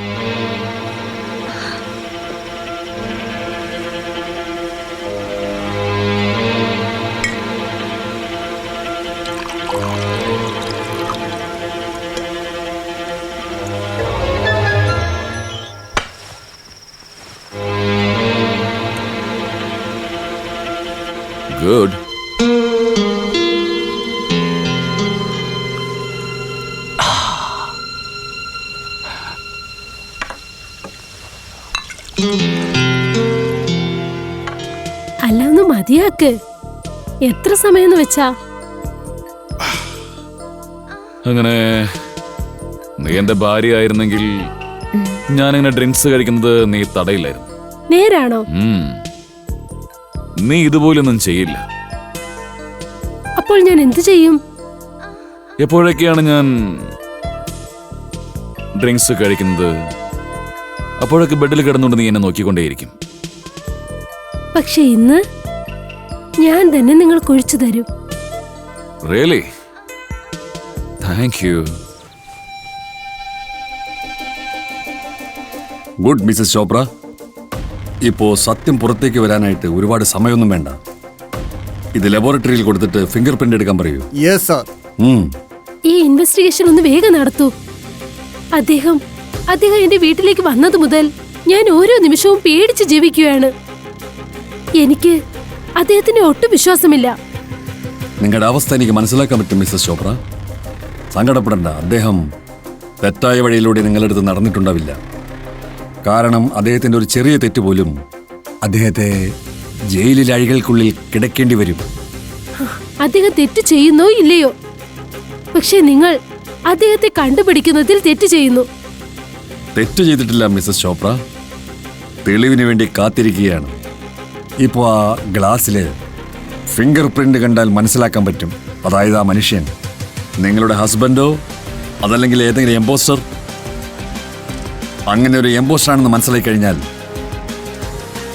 Good. അല്ല ഒന്ന് മതിയാക്ക്. എത്ര സമയം വെച്ചാ? അങ്ങനെ നീ എന്റെ ഭാര്യ ആയിരുന്നെങ്കിൽ ഞാനിങ്ങനെ ഡ്രിങ്ക്സ് കഴിക്കുന്നത് നീ തടയില്ലായിരുന്നു. നേരാണോ? നീ ഇതുപോലൊന്നും ചെയ്യില്ല. അപ്പോൾ ഞാൻ എന്ത് ചെയ്യും? എപ്പോഴൊക്കെയാണ് ഞാൻ ഡ്രിങ്ക്സ് കഴിക്കുന്നത് അപ്പോഴൊക്കെ ബെഡിൽ കിടന്നുകൊണ്ട് നീ എന്നെ നോക്കിക്കൊണ്ടേയിരിക്കും. പക്ഷെ ഇന്ന് ഞാൻ തന്നെ നിങ്ങൾക്ക് ഒഴിച്ചു തരും. Really? Thank you. Good Mrs Chopra. ഇപ്പോ സത്യം പുറത്തേക്ക് വരാനായിട്ട് ഒരുപാട് സമയമൊന്നും വേണ്ട. ഇത് ലബോറട്ടറിയിൽ കൊടുത്തിട്ട് ഫിംഗർ പ്രിന്റ് എടുക്കാൻ പറയൂ. Yes sir. ഈ ഇൻവെസ്റ്റിഗേഷൻ ഒന്ന് വേഗം നടത്തൂ. അദ്ദേഹം എന്റെ വീട്ടിലേക്ക് വന്നത് മുതൽ ഞാൻ ഓരോ നിമിഷവും പേടിച്ച് ജീവിക്കുകയാണ്. എനിക്ക് അദ്ദേഹത്തിന് ഒട്ടും വിശ്വാസമില്ല. നിങ്ങളുടെ അവസ്ഥ എനിക്ക് മനസ്സിലാക്കാൻ പറ്റും മിസസ് ചോപ്ര. സങ്കടപ്പെടണ്ട. അദ്ദേഹം തെറ്റായ വഴിയിലൂടെ നിങ്ങളുടെ അടുത്ത് നടന്നിട്ടുണ്ടാവില്ല. കാരണം അദ്ദേഹത്തിന്റെ ഒരു ചെറിയ തെറ്റ് പോലും അദ്ദേഹത്തെ ജയിലിൽ അഴികൾക്കുള്ളിൽ കിടക്കേണ്ടി വരും. അദ്ദേഹം തെറ്റ് ചെയ്യുന്നോ ഇല്ലയോ, പക്ഷെ നിങ്ങൾ അദ്ദേഹത്തെ കണ്ടുപിടിക്കുന്നതിൽ തെറ്റ് ചെയ്യുന്നു. തെറ്റ് ചെയ്തിട്ടില്ല മിസസ് ചോപ്ര. തെളിവിന് വേണ്ടി കാത്തിരിക്കുകയാണ്. ഇപ്പോൾ ആ ഗ്ലാസ്സില് ഫിംഗർ പ്രിന്റ് കണ്ടാൽ മനസ്സിലാക്കാൻ പറ്റും. അതായത് ആ മനുഷ്യൻ നിങ്ങളുടെ ഹസ്ബൻഡോ അതല്ലെങ്കിൽ ഏതെങ്കിലും എംപോസ്റ്റർ. അങ്ങനെ ഒരു എംപോസ്റ്റർ ആണെന്ന് മനസ്സിലാക്കി കഴിഞ്ഞാൽ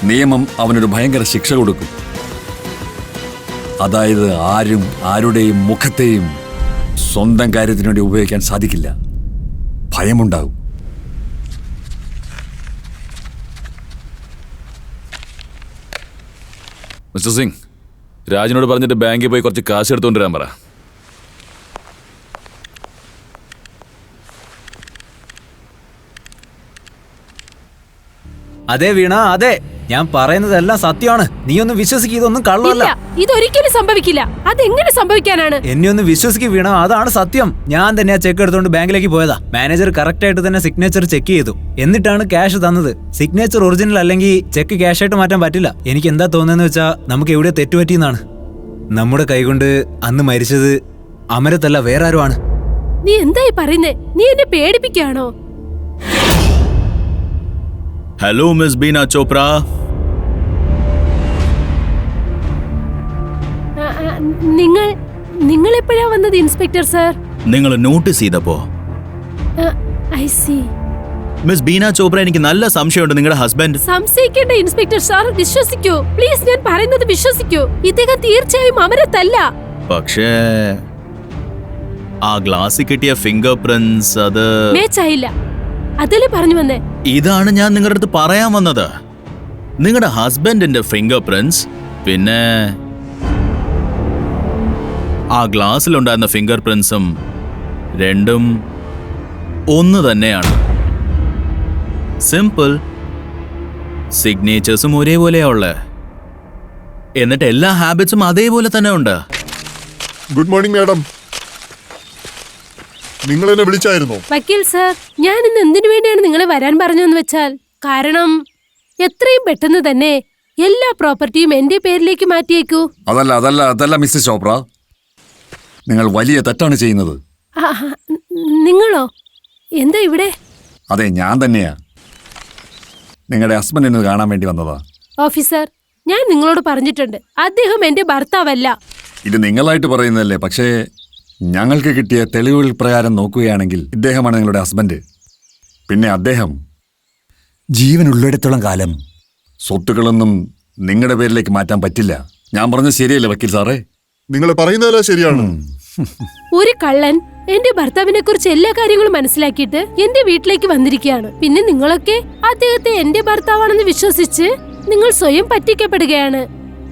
നിയമം അവനൊരു ഭയങ്കര ശിക്ഷ കൊടുക്കും. അതായത് ആരും ആരുടെയും മുഖത്തെയും സ്വന്തം കാര്യത്തിനു വേണ്ടി ഉപയോഗിക്കാൻ സാധിക്കില്ല. ഭയമുണ്ടാകും. മിസ്റ്റർ സിംഗ്, രാജിനോട് പറഞ്ഞിട്ട് ബാങ്കിൽ പോയി കുറച്ച് കാശ് എടുത്തുകൊണ്ടുവരാൻ പറ. അതെ വീണ, അതെ, ഞാൻ പറയുന്നതെല്ലാം സത്യമാണ്. നീ ഒന്ന് വിശ്വസിക്കുക, ഇതൊന്നും കള്ളമല്ല. ഇതൊരിക്കലും സംഭവിക്കില്ല. അതെങ്ങനെ സംഭവിക്കാനാണ്? എന്നെ ഒന്ന് വിശ്വസിക്കുക വീണ, അതാണ് സത്യം. ഞാൻ തന്നെ ആ ചെക്ക് എടുത്തോണ്ട് ബാങ്കിലേക്ക് പോയതാ. മാനേജർ കറക്റ്റ് ആയിട്ട് തന്നെ സിഗ്നേച്ചർ ചെക്ക് ചെയ്തു, എന്നിട്ടാണ് ക്യാഷ് തന്നത്. സിഗ്നേച്ചർ ഒറിജിനൽ അല്ലെങ്കിൽ ചെക്ക് ക്യാഷ് ആയിട്ട് മാറ്റാൻ പറ്റില്ല. എനിക്ക് എന്താ തോന്നുന്നതെന്ന് വെച്ചാ നമുക്ക് എവിടെ തെറ്റുപറ്റിയെന്നാണ്. നമ്മുടെ കൈകൊണ്ട് അന്ന് മരിച്ചത് അമരത്തല്ല, വേറെ ആരും ആണ്. നീ എന്തായി പറയുന്നേ? നീ എന്നെ പേടിപ്പിക്കുകയാണോ? Hello miss Beena Chopra. നിങ്ങൾ എപ്പോഴാ വന്നത് ഇൻസ്പെക്ടർ സർ? നിങ്ങൾ നോട്ടീസ് ചെയ്തപ്പോ. I see. Miss Beena Chopra, എനിക്ക് നല്ല സംശയമുണ്ട് നിങ്ങളുടെ ഹസ്ബൻഡ്. സംശയിക്കേണ്ട ഇൻസ്പെക്ടർ സാർ, വിശ്വസിക്കൂ പ്ലീസ്. ഞാൻ പറയുന്നത് വിശ്വസിക്കൂ. ഇദ്ദേഹം തീർച്ചയായും അമരത്തല്ല. പക്ഷേ ആ ഗ്ലാസ്സിൽ കിട്ടിയ ഫിംഗർ പ്രിന്റ്സ് അത് മേച്ചായില്ല. അതല്ലേ പറഞ്ഞു വന്നേ. ഇതാണ് ഞാൻ നിങ്ങളുടെ അടുത്ത് പറയാൻ വന്നത്. നിങ്ങളുടെ ഹസ്ബൻഡിന്റെ ഫിംഗർ പ്രിന്റ്സ് പിന്നെ ആ ഗ്ലാസ്സിലുണ്ടായിരുന്ന ഫിംഗർ പ്രിന്റ്സും രണ്ടും ഒന്ന് തന്നെയാണ്. സിമ്പിൾ. സിഗ്നേച്ചേഴ്സും ഒരേപോലെയാ ഉള്ളത്. എന്നിട്ട് എല്ലാ ഹാബിറ്റ്സും അതേപോലെ തന്നെ ഉണ്ട്. Good morning madam. നിങ്ങൾ എന്നെ വിളിച്ചായിരുന്നോ? വക്കീൽ സർ, ഞാൻ ഇന്ന് എന്തിനു വേണ്ടിയാണ് നിങ്ങളെ വരാൻ പറഞ്ഞതെന്ന് വെച്ചാൽ, കാരണം എത്രയും പെട്ടെന്ന് തന്നെ എല്ലാ പ്രോപ്പർട്ടിയും എന്റെ പേരിലേക്ക് മാറ്റിയേക്കൂ. അതല്ല മിസ്റ്റർ ചോപ്ര, നിങ്ങൾ വലിയ തെറ്റാണ് ചെയ്യുന്നത്. നിങ്ങളോ? എന്താ ഇവിടെ? അതെ, ഞാൻ തന്നെയാ. നിങ്ങളുടെ ഹസ്ബൻഡിനെ കാണാൻ വേണ്ടി വന്നതാ. ഓഫീസർ, ഞാൻ നിങ്ങളോട് പറഞ്ഞിട്ടുണ്ട്, അദ്ദേഹം എന്റെ ഭർത്താവല്ല. ഇത് നിങ്ങളായിട്ട് പറയുന്നതല്ലേ, പക്ഷേ ഞങ്ങൾക്ക് കിട്ടിയ തെളിവുകൾ പ്രകാരം നോക്കുകയാണെങ്കിൽ ഇദ്ദേഹമാണ് നിങ്ങളുടെ ഹസ്ബൻഡ്. പിന്നെ അദ്ദേഹം ജീവനുള്ളിടത്തോളം കാലം സ്വത്തുക്കളൊന്നും നിങ്ങളുടെ പേരിലേക്ക് മാറ്റാൻ പറ്റില്ല. ഞാൻ പറഞ്ഞത് ശരിയല്ലേ വക്കീൽ സാറേ? നിങ്ങൾ പറയുന്നതല്ല ശരിയാണ്. ഒരു കള്ളൻ എന്റെ ഭർത്താവിനെ കുറിച്ച് എല്ലാ കാര്യങ്ങളും മനസ്സിലാക്കിയിട്ട് എന്റെ വീട്ടിലേക്ക് വന്നിരിക്കുകയാണ്. പിന്നെ നിങ്ങളൊക്കെ അദ്ദേഹത്തെ എന്റെ ഭർത്താവാണെന്ന് വിശ്വസിച്ച് നിങ്ങൾ സ്വയം പറ്റിക്കപ്പെടുകയാണ്.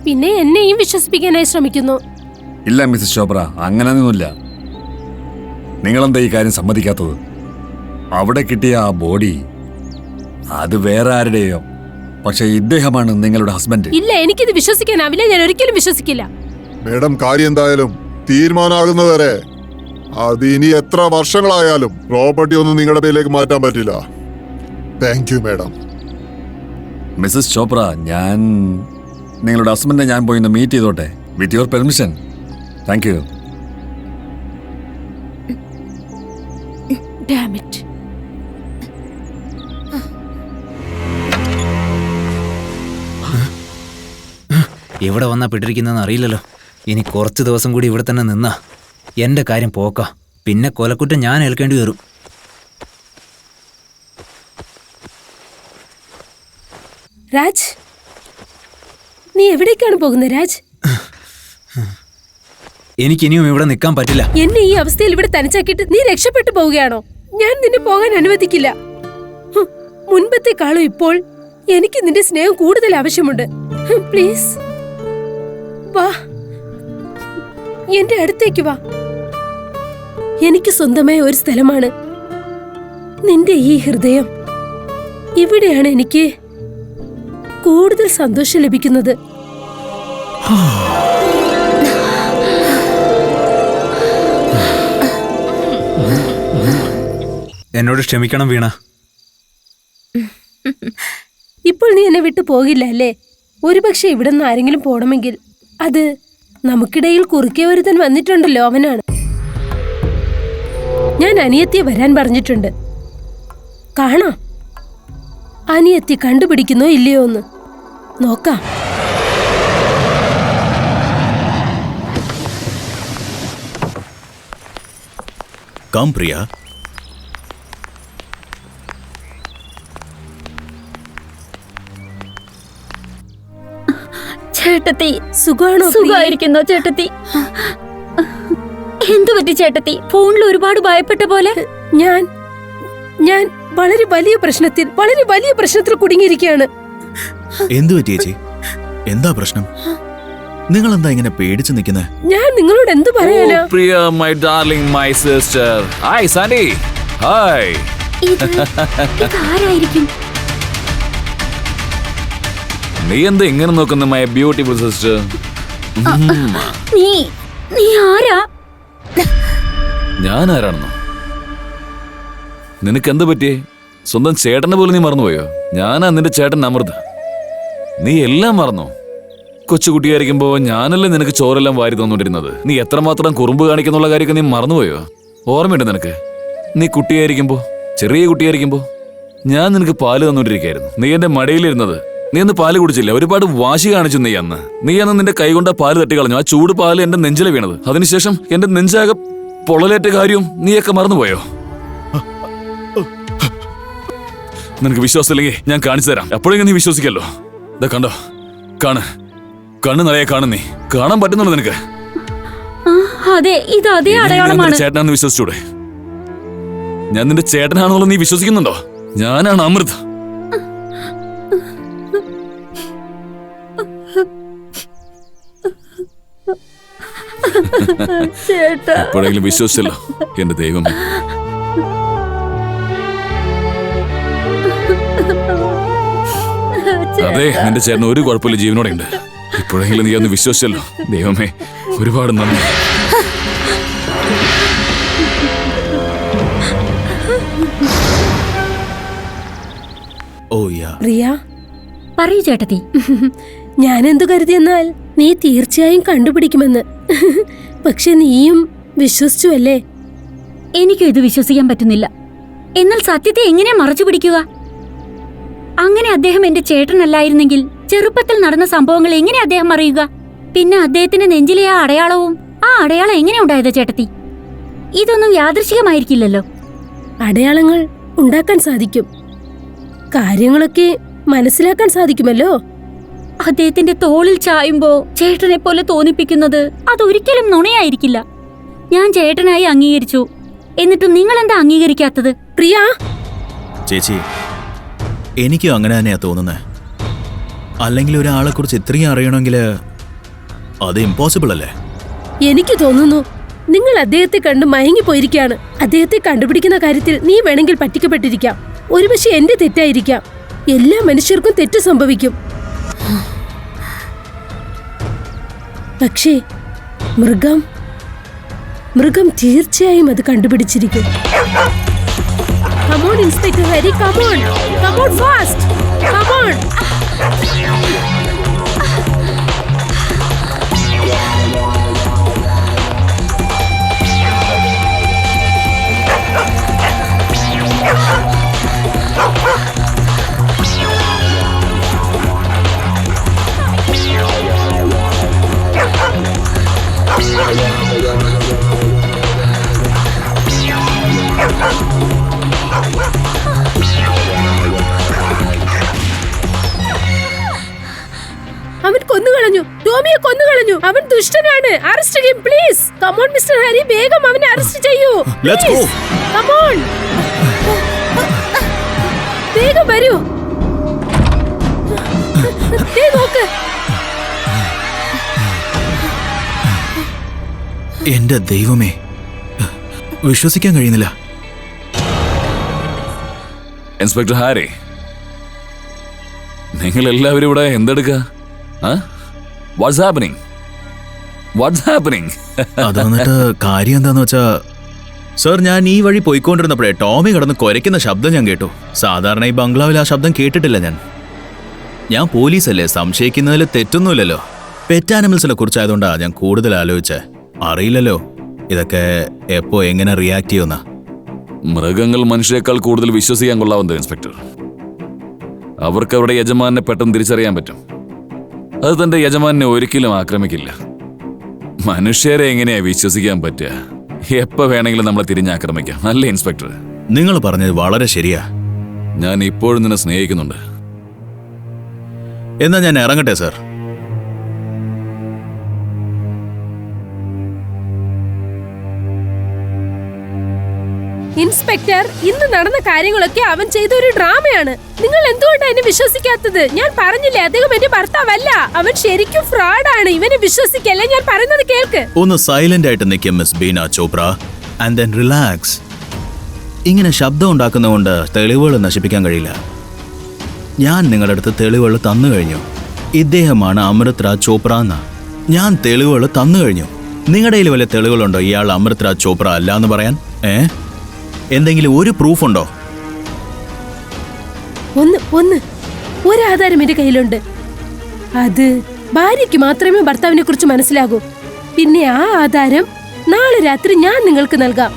പിന്നെ എന്നെയും വിശ്വസിപ്പിക്കാനായി ശ്രമിക്കുന്നു. ഇല്ല മിസ്സസ് ചോപ്ര, അങ്ങനെയൊന്നുമില്ല. നിങ്ങളെന്താ ഈ കാര്യം സമ്മതിക്കാത്തത്? അവിടെ കിട്ടിയ ആ ബോഡി അത് വേറെ ആരുടെയോ, പക്ഷെ ഇദ്ദേഹമാണ് നിങ്ങളുടെ ഹസ്ബൻഡ്. ഇല്ല, എനിക്കിത് വിശ്വസിക്കാനാവില്ല. ഞാൻ ഒരിക്കലും വിശ്വസിക്കില്ല. മേഡം, കാര്യം എന്തായാലും തീരുമാനമാകുന്നവരെ അത് ഇനി എത്ര വർഷങ്ങളായാലും പ്രോപ്പർട്ടി ഒന്നും നിങ്ങളുടെ പേരിലേക്ക് മാറ്റാൻ പറ്റില്ല. Thank you madam. Mrs Chopra, ഞാൻ നിങ്ങളുടെ ഹസ്ബൻഡിനെ ഞാൻ പോയി ഒന്ന് മീറ്റ് ചെയ്തോട്ടെ? With your permission. Thank you. Damn it. എവിടെ വന്നാ പെട്ടിരിക്കുന്നതെന്ന് അറിയില്ലല്ലോ. ഇനി കുറച്ച് ദിവസം കൂടി ഇവിടെ തന്നെ നിന്നാ എന്റെ കാര്യം പോക്ക. പിന്നെ കൊലക്കുറ്റം ഞാൻ ഏൽക്കേണ്ടി വരും. രാജ്, നീ എവിടേക്കാണ് പോകുന്നത് രാജ്? എനിക്കിനിയും ഇവിടെ നിൽക്കാൻ പറ്റില്ല. എന്നെ ഈ അവസ്ഥയിൽ ഇവിടെ തനിച്ചാക്കിയിട്ട് നീ രക്ഷപ്പെട്ടു പോവുകയാണോ? ഞാൻ നിന്നെ പോകാൻ അനുവദിക്കില്ല. മുൻപത്തെക്കാളും ഇപ്പോൾ എനിക്ക് നിന്റെ സ്നേഹം കൂടുതൽ ആവശ്യമുണ്ട്. പ്ലീസ് വാ, എന്റെ അടുത്തേക്ക് വാ. എനിക്ക് സ്വന്തമായ ഒരു സ്ഥലമാണ് നിന്റെ ഈ ഹൃദയം. ഇവിടെയാണ് എനിക്ക് കൂടുതൽ സന്തോഷം ലഭിക്കുന്നത്. എന്നോട് ക്ഷമിക്കണം വീണ. ഇപ്പോൾ നീ എന്നെ വിട്ടു പോകില്ല അല്ലേ? ഒരുപക്ഷെ ഇവിടെ നിന്ന് ആരെങ്കിലും പോണമെങ്കിൽ അത് നമുക്കിടയിൽ കുറുക്കെ ഒരുത്തൻ വന്നിട്ടുണ്ടല്ലോ, അവനാണ്. ഞാൻ അനിയത്തിയെ വരാൻ പറഞ്ഞിട്ടുണ്ട്. കാണാം അനിയത്തി കണ്ടുപിടിക്കുന്നോ ഇല്ലയോ എന്ന് നോക്കാം. കം പ്രിയ. ചേട്ടത്തി സുഖാണോ? സുഖമായിരിക്കുന്നോ ചേട്ടത്തി? എന്തു പറ്റി ചേട്ടത്തി? ഫോണിൽ ഒരുപാട് ഭയപ്പെട്ട പോലെ. ഞാൻ വളരെ വലിയ പ്രശ്നത്തിൽ കുടുങ്ങിയിരിക്കുകയാണ്. എന്തു പറ്റി ചേച്ചി? എന്താ പ്രശ്നം? നിങ്ങൾ എന്താ ഇങ്ങനെ പേടിച്ചു നിൽക്കുന്നത്? ഞാൻ നിങ്ങളോട് എന്തു പറയാനാ? Priya, my darling, my sister. Hi Sandy. Hi. ഇതാരായിരിക്കും? നീ എന്താ ഇങ്ങനെ നോക്കുന്ന മൈ ബ്യൂട്ടിഫുൾ സിസ്റ്റർ? നീ ആരാ? ഞാൻ ആരാണെന്നോ? നിനക്ക് എന്താ പറ്റിയേ? സ്വന്തം ചേട്ടനെ പോലും നീ മറന്നുപോയോ? ഞാനാ നിന്റെ ചേട്ടൻ അമൃത്. നീ എല്ലാം മറന്നോ? കൊച്ചുകുട്ടിയായിരിക്കുമ്പോ ഞാനല്ലേ നിനക്ക് ചോറെല്ലാം വാരി തന്നോണ്ടിരുന്നത്. നീ എത്രമാത്രം കുറുമ്പ് കാണിക്കുന്നുള്ള കാര്യമൊക്കെ നീ മറന്നുപോയോ? ഓർമ്മയുണ്ട് നിനക്ക്? നീ കുട്ടിയായിരിക്കുമ്പോ, ചെറിയ കുട്ടിയായിരിക്കുമ്പോ ഞാൻ നിനക്ക് പാല് തന്നോണ്ടിരിക്കായിരുന്നു. നീ എന്റെ മടിയിലിരുന്നത്. നീ അന്ന് പാല് കുടിച്ചില്ല. ഒരുപാട് വാശി കാണിച്ചു നീ അന്ന്. നീ അന്ന് നിന്റെ കൈ കൊണ്ട് പാല് തട്ടിക്കളഞ്ഞു. ആ ചൂട് പാല് എന്റെ നെഞ്ചിലെ വീണത്. അതിനുശേഷം എന്റെ നെഞ്ചാകെ പൊള്ളലേറ്റ കാര്യവും നീയൊക്കെ മറന്നുപോയോ? നിനക്ക് വിശ്വാസമില്ലെങ്കിൽ ഞാൻ കാണിച്ചു തരാം. എപ്പോഴെങ്കിലും നീ വിശ്വസിക്കല്ലോ. ഇതാ കണ്ടോ, കണ്ണ് നിറയെ കാണും. നീ കാണാൻ പറ്റുന്നുള്ളൂ നിനക്ക്? അതെ, ഇത് അതേ അടയാളമാണ്. ചേട്ടനാണെന്ന് വിശ്വസിച്ചൂടെ? ഞാൻ നിന്റെ ചേട്ടനാണെന്നുള്ളത് നീ വിശ്വസിക്കുന്നുണ്ടോ? ഞാനാണ് അമൃത്. എപ്പോഴെങ്കിലും വിശ്വസിച്ചല്ലോ എന്റെ ദൈവമേ. അതെ, നിന്റെ ചേട്ടന് ഒരു കുഴപ്പമില്ല, ജീവനോടെ ഉണ്ട്. ഇപ്പോഴെങ്കിലും നീ ഒന്ന് വിശ്വസിച്ചല്ലോ. ദൈവമേ, ഒരുപാട് നന്ദി. ഓ യാ. പ്രിയ, പറയൂ ചേട്ടത്തി. ഞാൻ എന്തു കരുതിയെന്നാൽ നീ തീർച്ചയായും കണ്ടുപിടിക്കുമെന്ന്. പക്ഷെ നീയും വിശ്വസിച്ചു അല്ലേ? എനിക്കും ഇത് വിശ്വസിക്കാൻ പറ്റുന്നില്ല. എന്നാൽ സത്യത്തെ എങ്ങനെ മറച്ചു പിടിക്കുക? അങ്ങനെ അദ്ദേഹം എന്റെ ചേട്ടനല്ലായിരുന്നെങ്കിൽ ചെറുപ്പത്തിൽ നടന്ന സംഭവങ്ങൾ എങ്ങനെ അദ്ദേഹം അറിയുക? പിന്നെ അദ്ദേഹത്തിന്റെ നെഞ്ചിലെ ആ അടയാളം എങ്ങനെ ഉണ്ടായത് ചേട്ടത്തി? ഇതൊന്നും യാദൃശികമായിരിക്കില്ലല്ലോ. അടയാളങ്ങൾ ഉണ്ടാക്കാൻ സാധിക്കും. കാര്യങ്ങളൊക്കെ മനസ്സിലാക്കാൻ സാധിക്കുമല്ലോ. അദ്ദേഹത്തിന്റെ തോളിൽ ചായുമ്പോ ചേട്ടനെ പോലെ തോന്നിപ്പിക്കുന്നത് അതൊരിക്കലും നുണയായിരിക്കില്ല. ഞാൻ ചേട്ടനായി അംഗീകരിച്ചു. എന്നിട്ടും നിങ്ങൾ എന്താ അംഗീകരിക്കാത്തത്? പ്രിയ, ചേച്ചി, എനിക്കും അങ്ങനെ തന്നെയാ തോന്നുന്നത്. അല്ലെങ്കിൽ ഒരാളെ കുറിച്ച് ഇത്രയും അറിയണമെങ്കിൽ അത് ഇമ്പോസിബിൾ അല്ലേ? എനിക്ക് തോന്നുന്നു നിങ്ങൾ അദ്ദേഹത്തെ കണ്ട് മയങ്ങിപ്പോയിരിക്കുകയാണ്. അദ്ദേഹത്തെ കണ്ടുപിടിക്കുന്ന കാര്യത്തിൽ നീ വേണമെങ്കിൽ പറ്റിക്കപ്പെട്ടിരിക്കാം. ഒരുപക്ഷെ എന്റെ തെറ്റായിരിക്കാം. എല്ലാ മനുഷ്യർക്കും തെറ്റ് സംഭവിക്കും. പക്ഷേ മൃഗം തീർച്ചയായും അത് കണ്ടുപിടിച്ചിരിക്കും. Come on, Inspector Harry, come on. Come on fast. Come on. അവൻ കൊന്നുകളഞ്ഞു. ടോമിയെ കൊന്നുകളഞ്ഞു. അവൻ ദുഷ്ടനാണ്. Arrest him please. Come on mister Harry, വേഗം അവനെ അറസ്റ്റ് ചെയ്യൂ. Let's go. കം ഓൺ, വേഗം വരൂ. ദേ നോക്ക്. എന്റെ ദൈവമേ, വിശ്വസിക്കാൻ കഴിയുന്നില്ല. ഇൻസ്പെക്ടർ ഹാരി, നിങ്ങൾ എല്ലാവരും ഇവിടെ എന്തെടുക്കുക? What's happening? അത് വന്നിട്ട് കാര്യം എന്താന്ന് വെച്ചാ, സർ, ഞാൻ ഈ വഴി പോയിക്കൊണ്ടിരുന്നപ്പോഴേ ടോമി കിടന്ന് കുരയ്ക്കുന്ന ശബ്ദം ഞാൻ കേട്ടു. സാധാരണ ഈ ബംഗ്ലാവിൽ ആ ശബ്ദം കേട്ടിട്ടില്ല. ഞാൻ പോലീസല്ലേ, സംശയിക്കുന്നതിൽ തെറ്റൊന്നുമില്ലല്ലോ. പെറ്റ് ആനിമൽസിനെ കുറിച്ചായതുകൊണ്ടാ ഞാൻ കൂടുതൽ ആലോചിച്ചേ. അറിയില്ലല്ലോ ഇതൊക്കെ എപ്പോ എങ്ങനെ റിയാക്ട് ചെയ്യുന്ന. മൃഗങ്ങൾ മനുഷ്യരെക്കാൾ കൂടുതൽ വിശ്വസിക്കാൻ കൊള്ളാവുന്നത് ഇൻസ്പെക്ടർ. അവർക്ക് അവരുടെ യജമാനെ പെട്ടെന്ന് തിരിച്ചറിയാൻ പറ്റും. അത് തന്റെ യജമാനെ ഒരിക്കലും ആക്രമിക്കില്ല. മനുഷ്യരെ എങ്ങനെയാ വിശ്വസിക്കാൻ പറ്റുക? എപ്പോ വേണമെങ്കിലും നമ്മളെ തിരിഞ്ഞാക്രമിക്കാം, അല്ലേ ഇൻസ്പെക്ടർ? നിങ്ങൾ പറഞ്ഞത് വളരെ ശരിയാ. ഞാൻ ഇപ്പോഴും നിന്നെ സ്നേഹിക്കുന്നുണ്ട്. എന്നാ ഞാൻ ഇറങ്ങട്ടെ സർ. ഇൻസ്പെക്ടർ, ഇന്ന് നടന്ന കാര്യങ്ങളൊക്കെ അവൻ ചെയ്ത ഒരു ഡ്രാമയാണ്. നിങ്ങൾ എന്തുകൊണ്ടാണ് എന്നെ വിശ്വസിക്കാത്തത്? ഞാൻ പറഞ്ഞില്ലേ, അദ്ദേഹം എന്റെ ഭർത്താവല്ല. അവൻ ശരിക്കും ഫ്രോഡാണ്. ഇവനെ വിശ്വസിക്കല്ല. ഞാൻ പറയുന്നത് കേൾക്ക്. ഒന്ന് സൈലന്റ് ആയിട്ട് നിൽക്കും miss Beena Chopra, and then relax. ഇങ്ങനെ ശബ്ദം ഉണ്ടാക്കുന്നതുകൊണ്ട് തെളിവുകൾ നശിപ്പിക്കാൻ കഴിയില്ല. ഞാൻ നിങ്ങളുടെ അടുത്ത് തെളിവുകൾ തന്നു കഴിഞ്ഞു. ഇദ്ദേഹമാണ് അമൃത് രാജ് ചോപ്ര എന്ന്. ഞാൻ തെളിവുകൾ തന്നു കഴിഞ്ഞു. നിങ്ങളുടെ കയ്യിൽ വല്ല തെളിവുകളുണ്ടോ ഇയാൾ അമൃത് രാജ് ചോപ്ര അല്ല എന്ന് പറയാൻ? എന്തെങ്കിലും ഒരു പ്രൂഫ് ഉണ്ടോ? ഒരാധാരം എന്റെ കയ്യിലുണ്ട്. അത് ഭാര്യയ്ക്ക് മാത്രമേ ഭർത്താവിനെ കുറിച്ച് മനസ്സിലാകൂ. പിന്നെ ആ ആധാരം നാളെ രാത്രി ഞാൻ നിങ്ങൾക്ക് നൽകാം.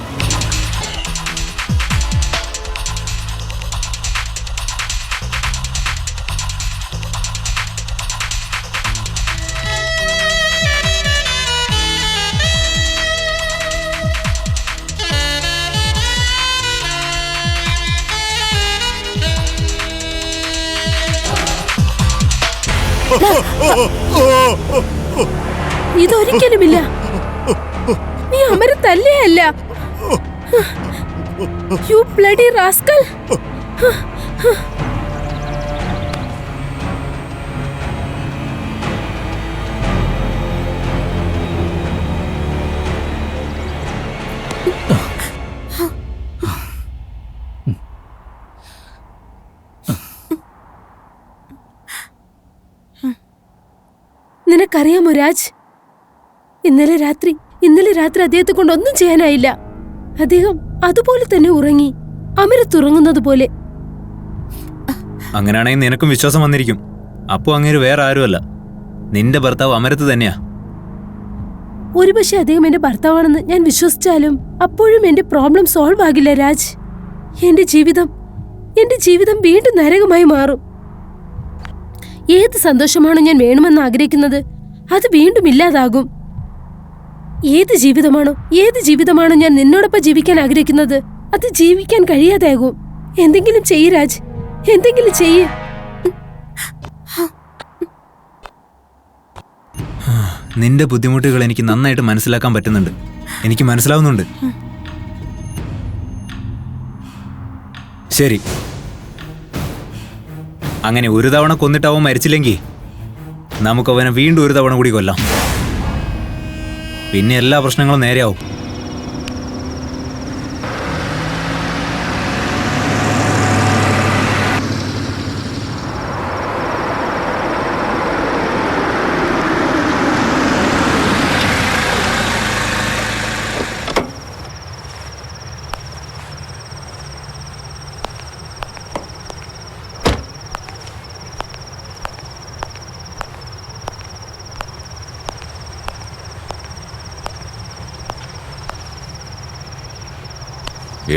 ഇതൊരിക്കലുമില്ല. നീ അമരത്തല്ലേ അല്ല. You bloody rascal. നിനക്കറിയാമോ രാജ്, ഇന്നലെ രാത്രി അദ്ദേഹത്തെ കൊണ്ട് ഒന്നും ചെയ്യാനായില്ല. അദ്ദേഹം അതുപോലെ തന്നെ ഉറങ്ങി, അമരത്തുറങ്ങുന്നത് പോലെ. അങ്ങനെയാണെങ്കിൽ നിനക്കും വിശ്വാസം വന്നിരിക്കും. അപ്പോ അങ്ങേര് വേറെ ആരുമല്ല, നിന്റെ ഭർത്താവ് അമരത്ത് തന്നെയാ. ഒരുപക്ഷെ അദ്ദേഹം എന്റെ ഭർത്താവാണെന്ന് ഞാൻ വിശ്വസിച്ചാലും അപ്പോഴും എന്റെ പ്രോബ്ലം സോൾവ് ആകില്ല രാജ്. എന്റെ ജീവിതം വീണ്ടും നരകമായി മാറും. ഏത് സന്തോഷമാണോ ഞാൻ വേണമെന്ന് ആഗ്രഹിക്കുന്നത് അത് വീണ്ടും ഇല്ലാതാകും. ഏത് ജീവിതമാണോ ഞാൻ നിന്നോടൊപ്പം ജീവിക്കാൻ ആഗ്രഹിക്കുന്നത് അത് ജീവിക്കാൻ കഴിയാതാകും. എന്തെങ്കിലും ചെയ്യ് രാജ്, എന്തെങ്കിലും ചെയ്യ്. നിന്റെ ബുദ്ധിമുട്ടുകൾ എനിക്ക് നന്നായിട്ട് മനസ്സിലാക്കാൻ പറ്റുന്നുണ്ട്. എനിക്ക് മനസ്സിലാവുന്നുണ്ട്. ശരി, അങ്ങനെ ഒരു തവണ കൊന്നിട്ട് അവൻ മരിച്ചില്ലെങ്കിൽ നമുക്കവനെ വീണ്ടും ഒരു തവണ കൂടി കൊല്ലാം. പിന്നെ എല്ലാ പ്രശ്നങ്ങളും നേരെയാവും.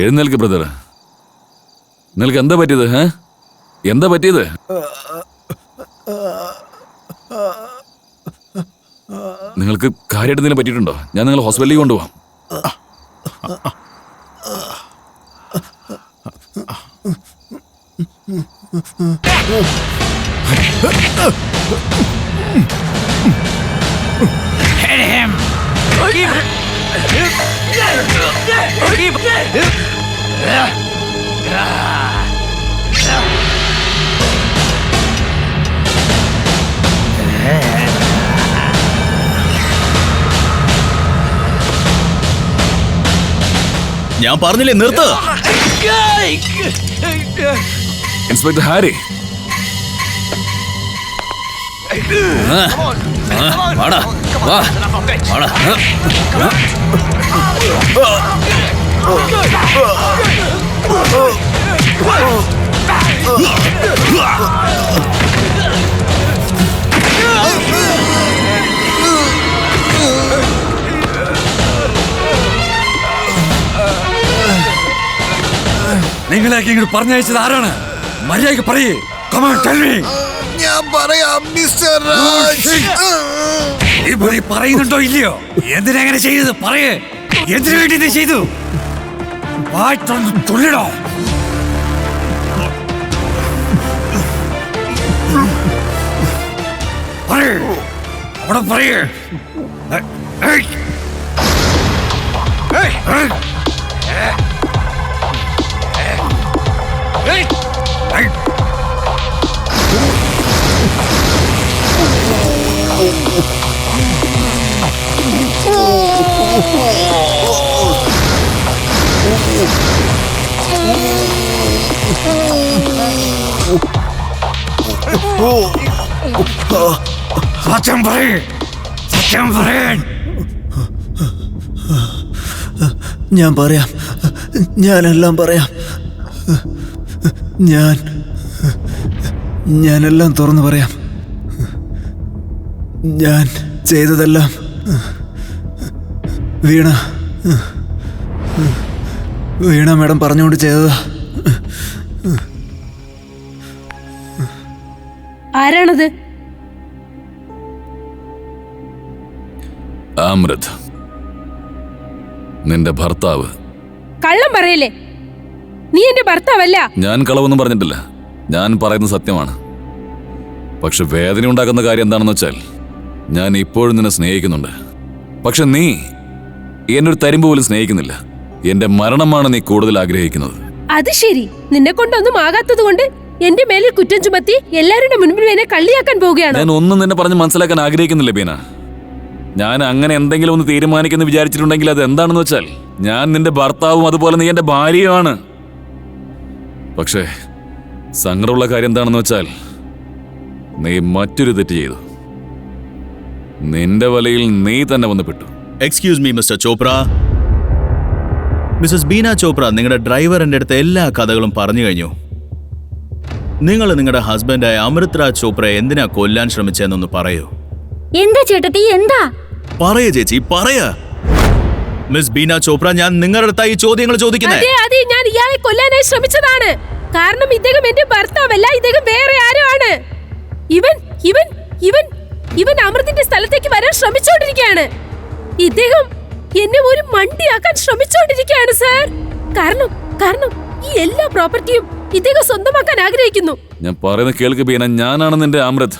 എഴുന്നേൽക്ക് ബ്രദർ. നിനക്ക് എന്താ പറ്റിയത്? എന്താ പറ്റിയത്? നിങ്ങൾക്ക് കാര്യമായിട്ട് എന്തെങ്കിലും പറ്റിയിട്ടുണ്ടോ? ഞാൻ നിങ്ങളെ ഹോസ്പിറ്റലിൽ കൊണ്ടുപോകാം. ഞാൻ പറഞ്ഞില്ലേ നിർത്ത്. ഇൻസ്പെക്ടർ ഹാരി, വാടാ, വാ, വാടാ. നിങ്ങളെയൊക്കെ ഇങ്ങോട്ട് പറഞ്ഞയച്ചത് ആരാണ്? മര്യാദയ്ക്ക് പറയേ. Come on, tell me. ഞാൻ പറയാം മിസ്റ്റർ രാജ്. ഇപ്പൊ നീ പറയുന്നുണ്ടോ ഇല്ലയോ? എന്തിനങ്ങനെ ചെയ്തത് പറയേ. എന്തിനു വേണ്ടി നീ ചെയ്തു? തുള്ളിടോ. പറയേ, അവിടെ പറയേ. സത്യം പറയേ, സത്യം പറയാൻ. ഞാൻ പറയാം, ഞാനെല്ലാം പറയാം. ഞാനെല്ലാം തുറന്നു പറയാം. ഞാൻ ചെയ്തതെല്ലാം വീണ മാഡം പറഞ്ഞുകൊണ്ട് ചെയ്തതാ. ആരാണത്? അമൃത്, നിന്റെ ഭർത്താവ്. കള്ളം പറയല്ലേ, നീ എന്റെ ഭർത്താവല്ല. ഞാൻ കളവൊന്നും പറഞ്ഞിട്ടില്ല, ഞാൻ പറയുന്നത് സത്യമാണ്. പക്ഷെ വേദന ഉണ്ടാക്കുന്ന കാര്യം എന്താണെന്ന് വെച്ചാൽ ഞാൻ ഇപ്പോഴും നിന്നെ സ്നേഹിക്കുന്നുണ്ട്. പക്ഷെ നീ എന്നെ ഒരു തരിമ്പ് പോലും സ്നേഹിക്കുന്നില്ല. എന്റെ മരണമാണ് നീ കൂടുതൽ ആഗ്രഹിക്കുന്നത്. അത് ശരി, നിന്നെ കൊണ്ടൊന്നും ആകാത്തത് കൊണ്ട് എന്റെ മേലിൽ കുറ്റം ചുമത്തി എല്ലാവരുടെ മുൻപിൽ എന്നെ കള്ളിയാക്കാൻ പോവുകയാണ്. ഞാൻ ഒന്നും നിന്നെ പറഞ്ഞ് മനസ്സിലാക്കാൻ ആഗ്രഹിക്കുന്നില്ല ബീന. ഞാൻ അങ്ങനെ എന്തെങ്കിലും ഒന്ന് തീരുമാനിക്കുന്നു വിചാരിച്ചിട്ടുണ്ടെങ്കിൽ അത് എന്താണെന്ന് വെച്ചാൽ ഞാൻ നിന്റെ ഭർത്താവും അതുപോലെ നീ എന്റെ ഭാര്യയുമാണ്. പക്ഷേ സങ്കടമുള്ള കാര്യം എന്താണെന്ന് വെച്ചാൽ നീ മറ്റൊരു തെറ്റ് ചെയ്തു. നിന്റെ വലയിൽ നീ തന്നെ വന്ന് പെട്ടു. Excuse me Mr Chopra. Mrs Beena Chopra നിങ്ങളുടെ ഡ്രൈവർ എൻ്റെ അടുത്ത് എല്ലാ കഥകളും പറഞ്ഞു കഴിഞ്ഞു. നിങ്ങൾ നിങ്ങളുടെ ഹസ്ബൻഡായ അമൃത് രാജ് ചോപ്ര എന്തിനാ കൊല്ലാൻ ശ്രമിച്ചെന്നൊന്ന് പറയൂ. എന്താ ചേട്ടത്തി, എന്താ? പറയ ചേച്ചി, പറയ. മിസ് ബീന ചോപ്ര, ഞാൻ നിങ്ങളുടെ അടുത്തായി ഈ ചോദ്യങ്ങൾ ചോദിക്കുന്നത്. അതെ, ഞാൻ ഇയാളെ കൊല്ലാനായി ശ്രമിച്ചതാണ്. കാരണം ഇദ്ദേഹം എന്റെ ഭർത്താവല്ല, ഇദ്ദേഹം വേറെ ആരോ ആണ്. ഇവൻ അമൃതിന്റെ സ്ഥലത്തേക്ക് വരാൻ ശ്രമിച്ചോണ്ടിരിക്കുകയാണ്. ഇദ്ദേഹം എന്നെ ഒരു മണ്ടിയാക്കാൻ ശ്രമിച്ചോണ്ടിരിക്കുകയാണ് സാർ. കാരണം ഈ എല്ലാ പ്രോപ്പർട്ടിയും ഇദ്ദേഹം സ്വന്തമാക്കാൻ ആഗ്രഹിക്കുന്നു. ഞാൻ പറയുന്നത് കേൾക്ക് ബീന, ഞാനാണ് നിന്റെ അമൃത്.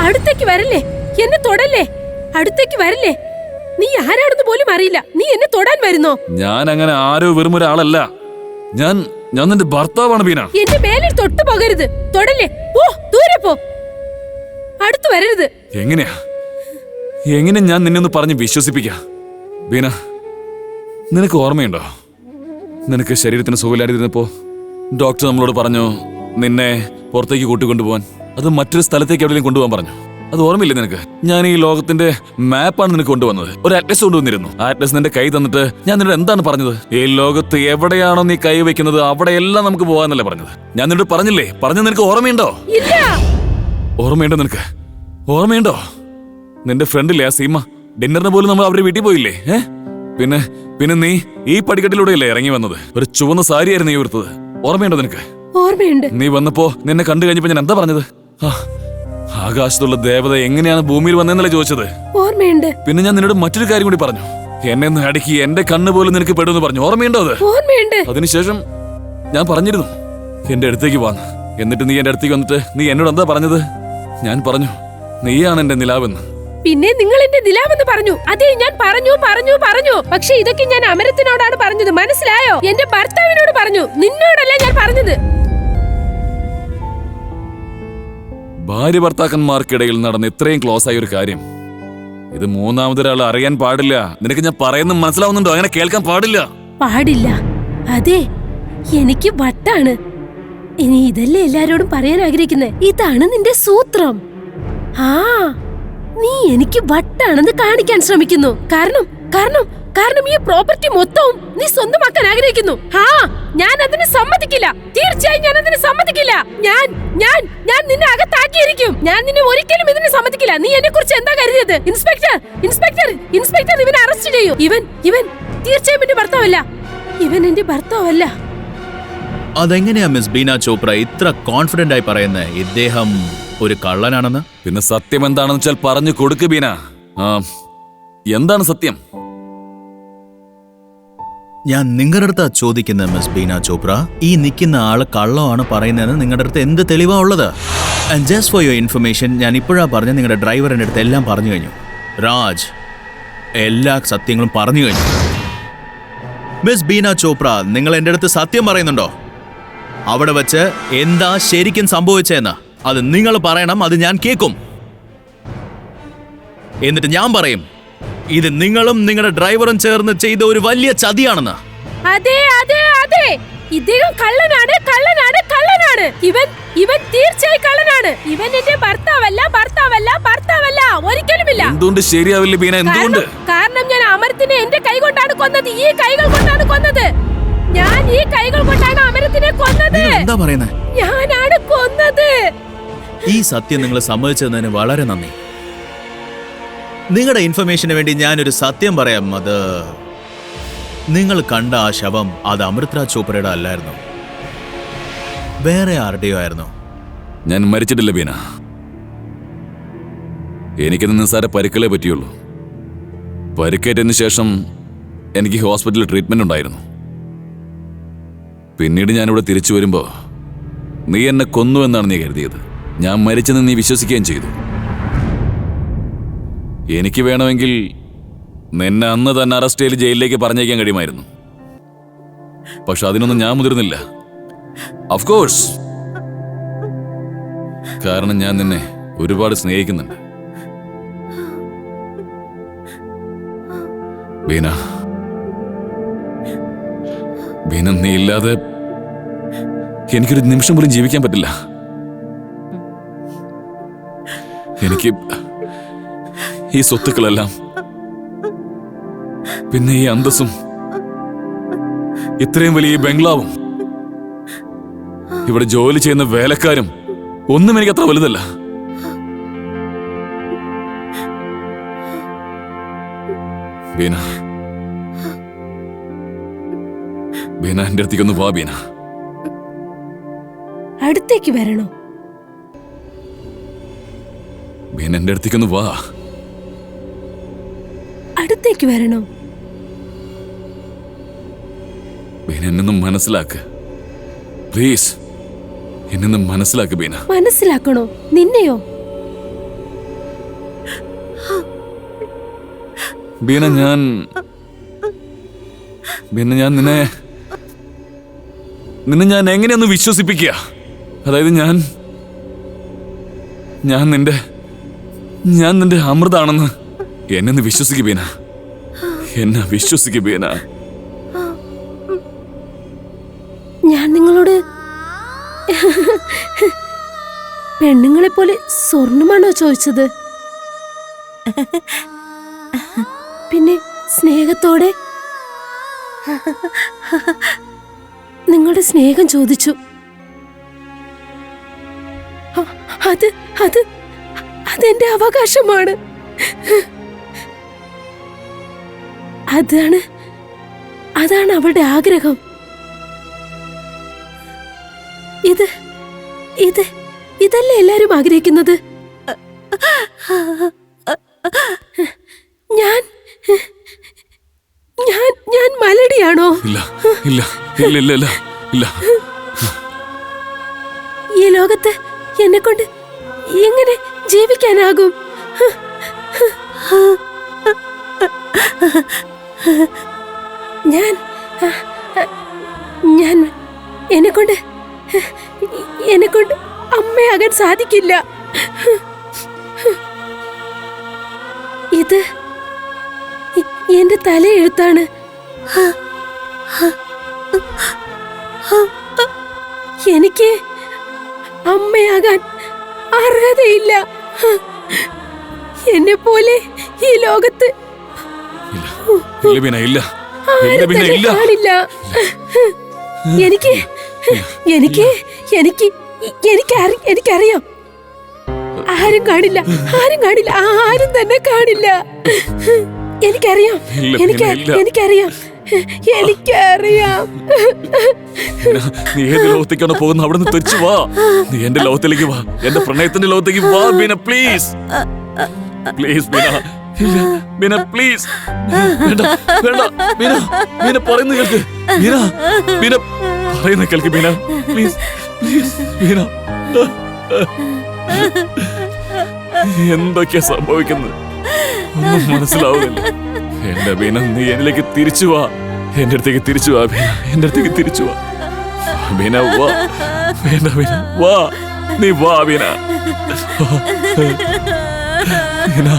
അടുത്തേക്ക് വരല്ലേ, എന്നെ തൊടല്ലേ, അടുത്തേക്ക് വരല്ലേ. നീ ആരാണെന്ന് പോലും അറിയില്ല, നീ എന്നെ തൊടാൻ വരുന്നോ? ഞാൻ അങ്ങനെ ആരോ വെറും ഒരാളല്ല. ഞാൻ നിന്റെ ഭർത്താവാണ് ബീന. എന്റെ മേലിൽ തൊട്ടു പോകരുത്, തൊടല്ലേ, പോ, ദൂരെ പോ, അടുത്ത് വരരുത്. എങ്ങനെ ഞാൻ നിന്നെ ഒന്ന് പറഞ്ഞ് വിശ്വസിപ്പിക്കാം? ബീന, നിനക്ക് ഓർമ്മയുണ്ടോ, നിനക്ക് ശരീരത്തിന് സുഖമില്ലാതിരുന്നപ്പോ ഡോക്ടർ നമ്മളോട് പറഞ്ഞു നിന്നെ പുറത്തേക്ക് കൂട്ടിക്കൊണ്ടുപോകാൻ, അത് മറ്റൊരു സ്ഥലത്തേക്ക് എവിടെയും കൊണ്ടുപോകാൻ പറഞ്ഞു. അത് ഓർമ്മയില്ലേ നിനക്ക്? ഞാൻ ഈ ലോകത്തിന്റെ മാപ്പാണ് നിനക്ക് കൊണ്ടുവന്നത്, ഒരു അറ്റ്ലസ് കൊണ്ടുവന്നിരുന്നു. ആ അറ്റ്ലസ് നിന്റെ കൈ തന്നിട്ട് ഞാൻ നിന്നോട് എന്താണ് പറഞ്ഞത്? ഈ ലോകത്ത് എവിടെയാണോ നീ കൈ വെക്കുന്നത് അവിടെയെല്ലാം നമുക്ക് പോകാന്നല്ലേ പറഞ്ഞത്? ഞാൻ നിന്നോട് പറഞ്ഞില്ലേ? പറഞ്ഞത് നിനക്ക് ഓർമ്മയുണ്ടോ? ഓർമ്മയുണ്ടോ നിനക്ക്? ഓർമ്മയുണ്ടോ? നിന്റെ ഫ്രണ്ടില്ലേ ആ സീമ, ഡിന്നറിന് പോലും നമ്മൾ അവരുടെ വീട്ടിൽ പോയില്ലേ? പിന്നെ നീ ഈ പടിക്കെട്ടിലൂടെയല്ലേ ഇറങ്ങി വന്നത്? ഒരു ചുവന്ന സാരിയായിരുന്നു നീ ഉടുത്തത്, ഓർമ്മയുണ്ടോ നിനക്ക്? ഓർമ്മയുണ്ട്. നീ വന്നപ്പോ നിന്നെ കണ്ടു കഴിഞ്ഞപ്പോ ഞാൻ എന്താ പറഞ്ഞത്? ആകാശത്തുള്ള ദേവത എങ്ങനെയാണ് ഭൂമിയിൽ വന്നതെന്നല്ലേ ചോദിച്ചത്? ഓർമ്മയുണ്ട്. പിന്നെ ഞാൻ നിന്നോട് മറ്റൊരു കാര്യം കൂടി പറഞ്ഞു, എന്നെ ഒന്ന് അടക്കി എന്റെ കണ്ണ് പോലും നിനക്ക് പെടുമെന്ന് പറഞ്ഞു, ഓർമ്മയുണ്ടോ അത്? ഓർമ്മയുണ്ട്. അതിനുശേഷം ഞാൻ പറഞ്ഞിരുന്നു എന്റെ അടുത്തേക്ക് വാന്ന്. എന്നിട്ട് നീ എന്റെ അടുത്തേക്ക് വന്നിട്ട് നീ എന്നോട് എന്താ പറഞ്ഞത്? ഞാൻ പറഞ്ഞു നീയാണ് എന്റെ നിലാവെന്ന്. പിന്നെ നിങ്ങൾ എന്റെ നിലാവെന്ന് പറഞ്ഞു. അതെ, ഞാൻ പറഞ്ഞു പറഞ്ഞു പറഞ്ഞു. പക്ഷെ ഇതൊക്കെ ഞാൻ അമരത്തിനോടാണ് പറഞ്ഞത്, മനസ്സിലായോ? എന്റെ ഭർത്താവിനോട് പറഞ്ഞു, നിന്നോടല്ല ഞാൻ പറഞ്ഞത്. ഭാര്യ ഭർത്താക്കന്മാർക്കിടയിൽ നടന്ന ഇത്രയും ക്ലോസ് ആയ ഒരു കാര്യം ഇത് മൂന്നാമതൊരാൾ അറിയാൻ പാടില്ല. നിനക്ക് ഞാൻ പറയുന്നത് മനസ്സിലാവുന്നുണ്ടോ? അങ്ങനെ കേൾക്കാൻ പാടില്ല. പാടില്ല. അതെ, എനിക്ക് വട്ടാണ്. ഇനി ഇതല്ലേ എല്ലാരോടും പറയാൻ ആഗ്രഹിക്കുന്നത്? ഇതാണ് നിന്റെ സൂത്രം. നീ എനിക്ക് വട്ടാണെന്ന് കാണിക്കാൻ ശ്രമിക്കുന്നു. കാരണം കാരണം കാരണം ഈ പ്രോപ്പർട്ടി മൊത്തവും നീ സ്വന്തമാക്കാൻ ആഗ്രഹിക്കുന്നു. ഞാൻ അതിന് സമ്മതിക്കില്ല. തീർച്ചയായും ഞാൻ അതിന് സമ്മതിക്കില്ല. ഞാൻ ഞാൻ ഞാൻ നിന്നെ അകത്താക്കിയിരിക്കും. ഞാൻ നിന്നെ ഒരിക്കലും ഇതിന് സമ്മതിക്കില്ല. നീ എന്നെ കുറിച്ച് എന്താ കരുതിയത്? ഇൻസ്പെക്ടർ ഇൻസ്പെക്ടർ ഇൻസ്പെക്ടർ ഇവനെ അറസ്റ്റ് ചെയ്യൂ. ഇവൻ തീർച്ചയായും എന്റെ ഭർത്താവല്ല. ഇവൻ എന്റെ ഭർത്താവല്ല. അതെങ്ങനെയാ മിസ് ബീന ചോപ്ര ഇത്ര കോൺഫിഡന്റ് ആയി പറയുന്നത് ഇദ്ദേഹം ഒരു കള്ളനാണെന്ന്? പിന്നെ സത്യം എന്താണെന്ന് വെച്ചാൽ പറഞ്ഞു കൊടുക്ക് ബീന. എന്താണ് സത്യം? ഞാൻ നിങ്ങളുടെ അടുത്താ ചോദിക്കുന്നത് മിസ് ബീന ചോപ്ര. ഈ നിൽക്കുന്ന ആള് കള്ളമാണ് പറയുന്നതെന്ന് നിങ്ങളുടെ അടുത്ത് എന്ത് തെളിവാ ഉള്ളത്? And just for your information, ഞാൻ ഇപ്പോഴാ പറഞ്ഞ നിങ്ങളുടെ ഡ്രൈവറിന്റെ അടുത്ത് എല്ലാം പറഞ്ഞു കഴിഞ്ഞു. രാജ് എല്ലാ സത്യങ്ങളും പറഞ്ഞു കഴിഞ്ഞു. മിസ് ബീന ചോപ്ര, നിങ്ങൾ എൻ്റെ അടുത്ത് സത്യം പറയുന്നുണ്ടോ? അവിടെ വെച്ച് എന്താ ശരിക്കും സംഭവിച്ചതെന്ന് അത് നിങ്ങൾ പറയണം. അത് ഞാൻ കേൾക്കും. എന്നിട്ട് ഞാൻ പറയും ഇത് നിങ്ങളും നിങ്ങളുടെ ഡ്രൈവറും ചേർന്ന് ചെയ്ത ഒരു വലിയ ചതിയാണെന്ന്. അതെ അതെ അതെ, ഇദ്ദേഹം കള്ളനാണ് കള്ളനാണ് കള്ളനാണ്. ഇവൻ തീർച്ചയായും കള്ളനാണ്. ഇവൻ എന്റെ ഭർത്താവല്ല ഭർത്താവല്ല ഭർത്താവല്ല, ഒരിക്കലുമില്ല. എന്തുകൊണ്ട് ശരിയാവില്ല ബീന? എന്തുകൊണ്ട്? കാരണം ഞാൻ അമരത്തിനെ എന്റെ കൈ കൊണ്ടാണ് കൊന്നത്. ഈ കൈകൾ കൊണ്ടാണ് കൊന്നത്. ഞാൻ ഈ കൈകൾ കൊണ്ടാണ് അമരത്തിനെ കൊന്നത്. എന്താ പറയുന്നത്? ഞാനാണ് കൊന്നത്. ഈ സത്യം നിങ്ങൾ സമ്മതിച്ചതിന് വളരെ നന്ദി. നിങ്ങളുടെ ഇൻഫർമേഷന് വേണ്ടി ഞാനൊരു സത്യം പറയാം. അത് നിങ്ങൾ കണ്ട ആ ശവം അത് അമൃത്രാജ് ചോപ്രയുടെ അല്ലായിരുന്നു, വേറെ ആരുടെയോ ആയിരുന്നു. ഞാൻ മരിച്ചിട്ടില്ല ബീന. എനിക്കിന്ന് നിസ്സാര പരിക്കളെ പറ്റിയുള്ളൂ. പരിക്കേറ്റതിന് ശേഷം എനിക്ക് ഹോസ്പിറ്റലിൽ ട്രീറ്റ്മെന്റ് ഉണ്ടായിരുന്നു. പിന്നീട് ഞാനിവിടെ തിരിച്ചു വരുമ്പോ നീ എന്നെ കൊന്നു എന്നാണ് നീ കരുതിയത്. ഞാൻ മരിച്ചെന്ന് നീ വിശ്വസിക്കുകയും ചെയ്തു. എനിക്ക് വേണമെങ്കിൽ നിന്നെ അന്ന് തന്നെ അറസ്റ്റ് ചെയ്ത് ജയിലിലേക്ക് പറഞ്ഞേക്കാൻ കഴിയുമായിരുന്നു. പക്ഷെ അതിനൊന്നും ഞാൻ മുതിർന്നില്ല. ഓഫ് കോഴ്സ്, കാരണം ഞാൻ നിന്നെ ഒരുപാട് സ്നേഹിക്കുന്നുണ്ട് ബീന. ബീന, നീ ഇല്ലാതെ എനിക്കൊരു നിമിഷം പോലും ജീവിക്കാൻ പറ്റില്ല. എനിക്ക് ഈ സ്വത്തുക്കളെല്ലാം, പിന്നെ ഈ അന്തസ്സും, ഇത്രയും വലിയ ഈ ബംഗ്ലാവും, ഇവിടെ ജോലി ചെയ്യുന്ന വേലക്കാരും ഒന്നും എനിക്ക് അത്ര വലുതല്ല. ബീന, ബീന, എന്റെ അടുത്തേക്കൊന്ന് വാ ബീന. അടുത്തേക്ക് വരണോ? ബീന, എന്റെ അടുത്തേക്കൊന്ന് വാ. അടുത്തേക്ക് വരണോ? ബീന, എന്നൊന്നും മനസ്സിലാക്ക് പ്ലീസ്. എന്നെ മനസ്സിലാക്ക് ബീന. മനസ്സിലാക്കണോ? നിന്നെയോ? ബീന, ഞാൻ നിന്നെ എങ്ങനെയൊന്ന് വിശ്വസിപ്പിക്കുക? അതായത് ഞാൻ നിന്റെ അമൃതാണെന്ന് എന്നെ വിശ്വസിക്കുക ബീന. എന്നെ വിശ്വസിക്കുക ബീന. ഞാൻ നിങ്ങളോട് പെണ്ണുങ്ങളെ പോലെ സ്വർണമാണോ ചോദിച്ചത്? പിന്നെ സ്നേഹത്തോടെ നിങ്ങളുടെ സ്നേഹം ചോദിച്ചു. അതെന്റെ അവകാശമാണ്. അതാണ് അവളുടെ ആഗ്രഹം. ഇതല്ലേ എല്ലാരും ആഗ്രഹിക്കുന്നത്? ഞാൻ മലടിയാണോ? ഇല്ല. ഈ ലോകത്ത് എന്നെ കൊണ്ട് എങ്ങനെ ജീവിക്കാനാകും? ഞാൻ എന്നെക്കൊണ്ട് അമ്മയാകാൻ സാധിക്കില്ല. ഇത് എന്റെ തലയെഴുത്താണ്. എനിക്ക് അമ്മയാകാൻ അർഹതയില്ല. എന്നെ പോലെ ഈ ലോകത്ത് കാണില്ല. എനിക്കറിയാം. ആരും കാണില്ല. ആരും തന്നെ കാണില്ല. എനിക്കറിയാം. നീ ഏത് ലോകത്തേക്കാണോ പോകുന്നത് അവിടെ നിന്ന് തിരിച്ചു വാ. നീ എന്റെ ലോകത്തിലേക്ക് വാ. എന്റെ പ്രണയത്തിന്റെ ലോകത്തേക്ക് വാ ബീന. Please Beena, please. വേണ്ട ബീന പറയുന്ന കേൾക്ക്. ബീന പറയുന്ന കേൾക്ക് ബീന. പ്ലീസ് ബീന. എന്തൊക്കെയാ സംഭവിക്കുന്നത് ഒന്നും മനസ്സിലാവുന്നില്ല. എന്റെ ബീന, നീ എന്നിലേക്ക് തിരിച്ചു വാ. എന്റെ അടുത്തേക്ക് തിരിച്ചു വാ ബീന. എന്റെ അടുത്തേക്ക് തിരിച്ചു വാ ബീന. വാ. വേണ്ട ബീന, വാ. നീ വാ ബീന. ബീന.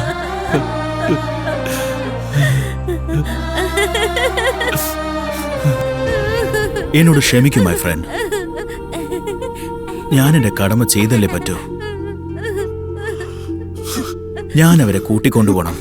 എന്നോട് ക്ഷമിക്കും മൈ ഫ്രണ്ട്. ഞാൻ എന്റെ കടമ ചെയ്തല്ലേ പറ്റൂ. ഞാൻ അവരെ കൂട്ടിക്കൊണ്ടുപോകണം.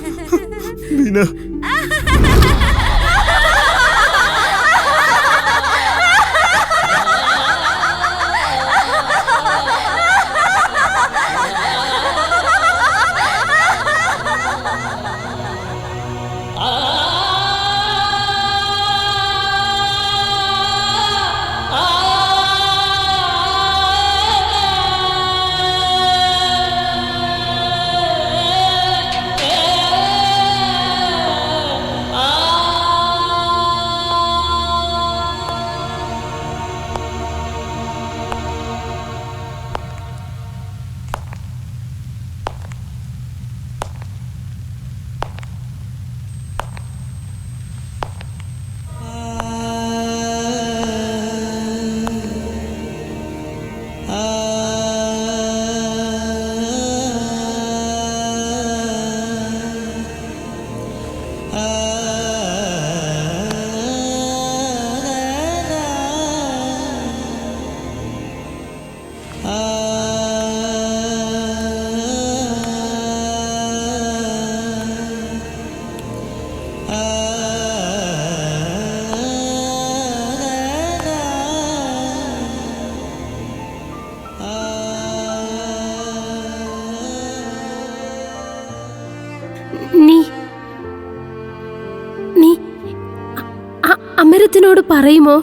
അമരത്തിനോട് പറയുമോ?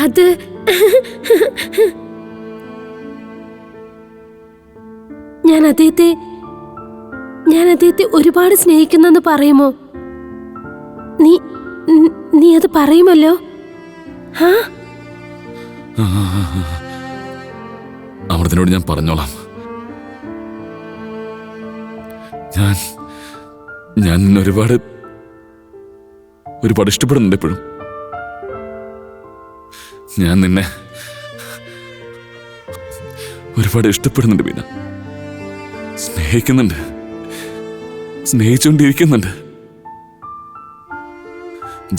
അത് ഞാൻ അദ്ദേഹത്തെ ഒരുപാട് സ്നേഹിക്കുന്നെന്ന് പറയുമോ? നീ അത് പറയുമല്ലോ? അമൃതനോട് ഞാൻ പറഞ്ഞോളാം. ഞാൻ നിന്നെ ഒരുപാട് ഇഷ്ടപ്പെടുന്നുണ്ട് എപ്പോഴും. ഞാൻ നിന്നെ ഒരുപാട് ഇഷ്ടപ്പെടുന്നുണ്ട് ബീന. സ്നേഹിക്കുന്നുണ്ട്, സ്നേഹിച്ചുകൊണ്ടിരിക്കുന്നുണ്ട്.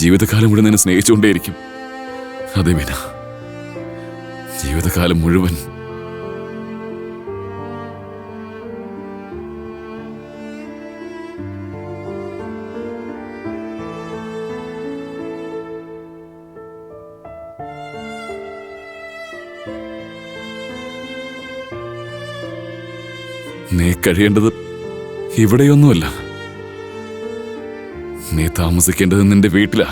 ജീവിതകാലം മുഴുവൻ നിന്നെ സ്നേഹിച്ചുകൊണ്ടേയിരിക്കും. അതെ ബീന, ജീവിതകാലം മുഴുവൻ. നീ കഴിയേണ്ടത് ഇവിടെയൊന്നുമല്ല. നീ താമസിക്കേണ്ടത് നിന്റെ വീട്ടിലാ.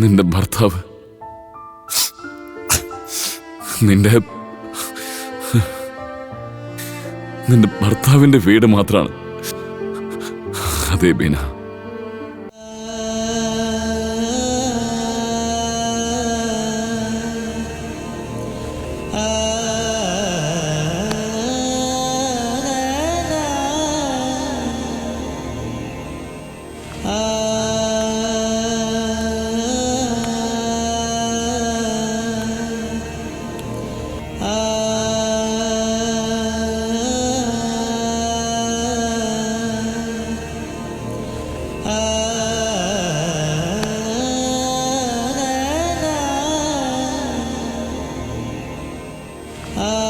നിന്റെ ഭർത്താവ് നിന്റെ ഭർത്താവിന്റെ വീട് മാത്രമാണ്. അതേ ബീന. Ah